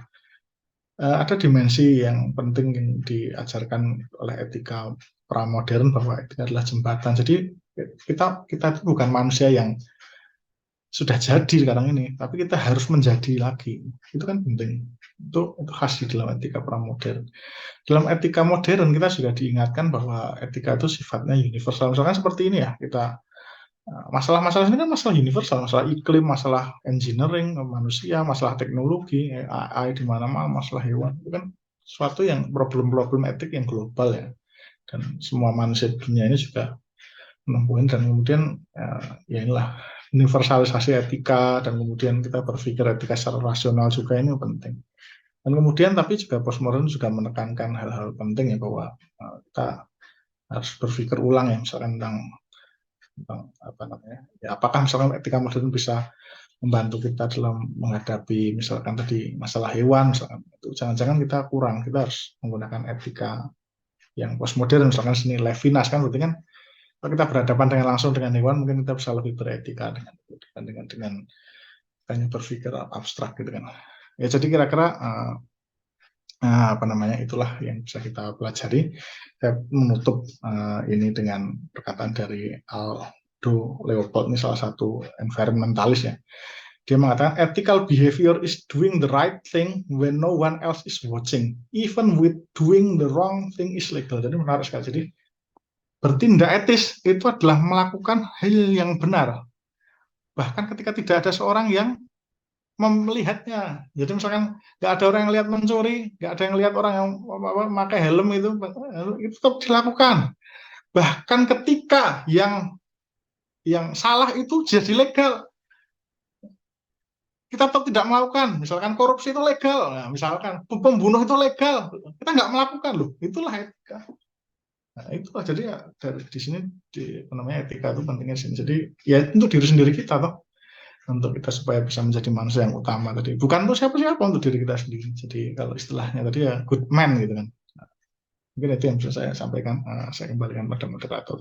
Ada dimensi yang penting yang diajarkan oleh etika pramodern bahwa etika adalah jembatan. Jadi kita itu bukan manusia yang sudah jadi sekarang ini, tapi kita harus menjadi lagi. Itu kan penting. Itu khas di dalam etika pramodern. Dalam etika modern kita juga diingatkan bahwa etika itu sifatnya universal. Misalkan seperti ini ya, kita masalah-masalah ini kan masalah universal, masalah iklim, masalah engineering, manusia, masalah teknologi, AI di mana-mana, masalah hewan. Itu kan sesuatu yang problem-problem etik yang global ya. Dan semua manusia di dunia ini juga menempuhin, dan kemudian ya inilah universalisasi etika, dan kemudian kita berpikir etika secara rasional juga ini penting. Dan kemudian tapi juga postmodern juga menekankan hal-hal penting ya, bahwa kita harus berpikir ulang ya, misalkan tentang apa namanya ya, apakah misalkan etika modern bisa membantu kita dalam menghadapi misalkan tadi masalah hewan, misalkan itu jangan-jangan kita kurang, kita harus menggunakan etika yang postmodern, misalkan seni Levinas kan, berarti kan kalau kita berhadapan dengan langsung dengan hewan, mungkin kita bisa lebih beretika dengan hanya berpikir abstrak gitu kan ya. Jadi kira-kira apa namanya, itulah yang bisa kita pelajari. Saya menutup ini dengan perkataan dari Aldo Leopold, ini salah satu environmentalis ya. Dia mengatakan ethical behavior is doing the right thing when no one else is watching, even with doing the wrong thing is legal. Jadi menarik sekali. Jadi bertindak etis itu adalah melakukan hal yang benar, bahkan ketika tidak ada seorang yang melihatnya. Jadi misalkan nggak ada orang yang lihat mencuri, nggak ada yang lihat orang yang pakai helm, itu tetap dilakukan. Bahkan ketika yang salah itu jadi legal, kita tetap tidak melakukan. Misalkan korupsi itu legal, nah, misalkan pembunuh itu legal, kita nggak melakukan loh. Itulah etika. Nah, itu lah, jadi ya dari di sini apa namanya, etika itu pentingnya di sini. Jadi ya untuk diri sendiri kita toh, untuk kita supaya bisa menjadi manusia yang utama tadi. Bukan untuk siapa-siapa, untuk diri kita sendiri. Jadi kalau istilahnya tadi ya good man gitu kan. Mungkin itu yang bisa saya sampaikan. Saya kembalikan pada moderator.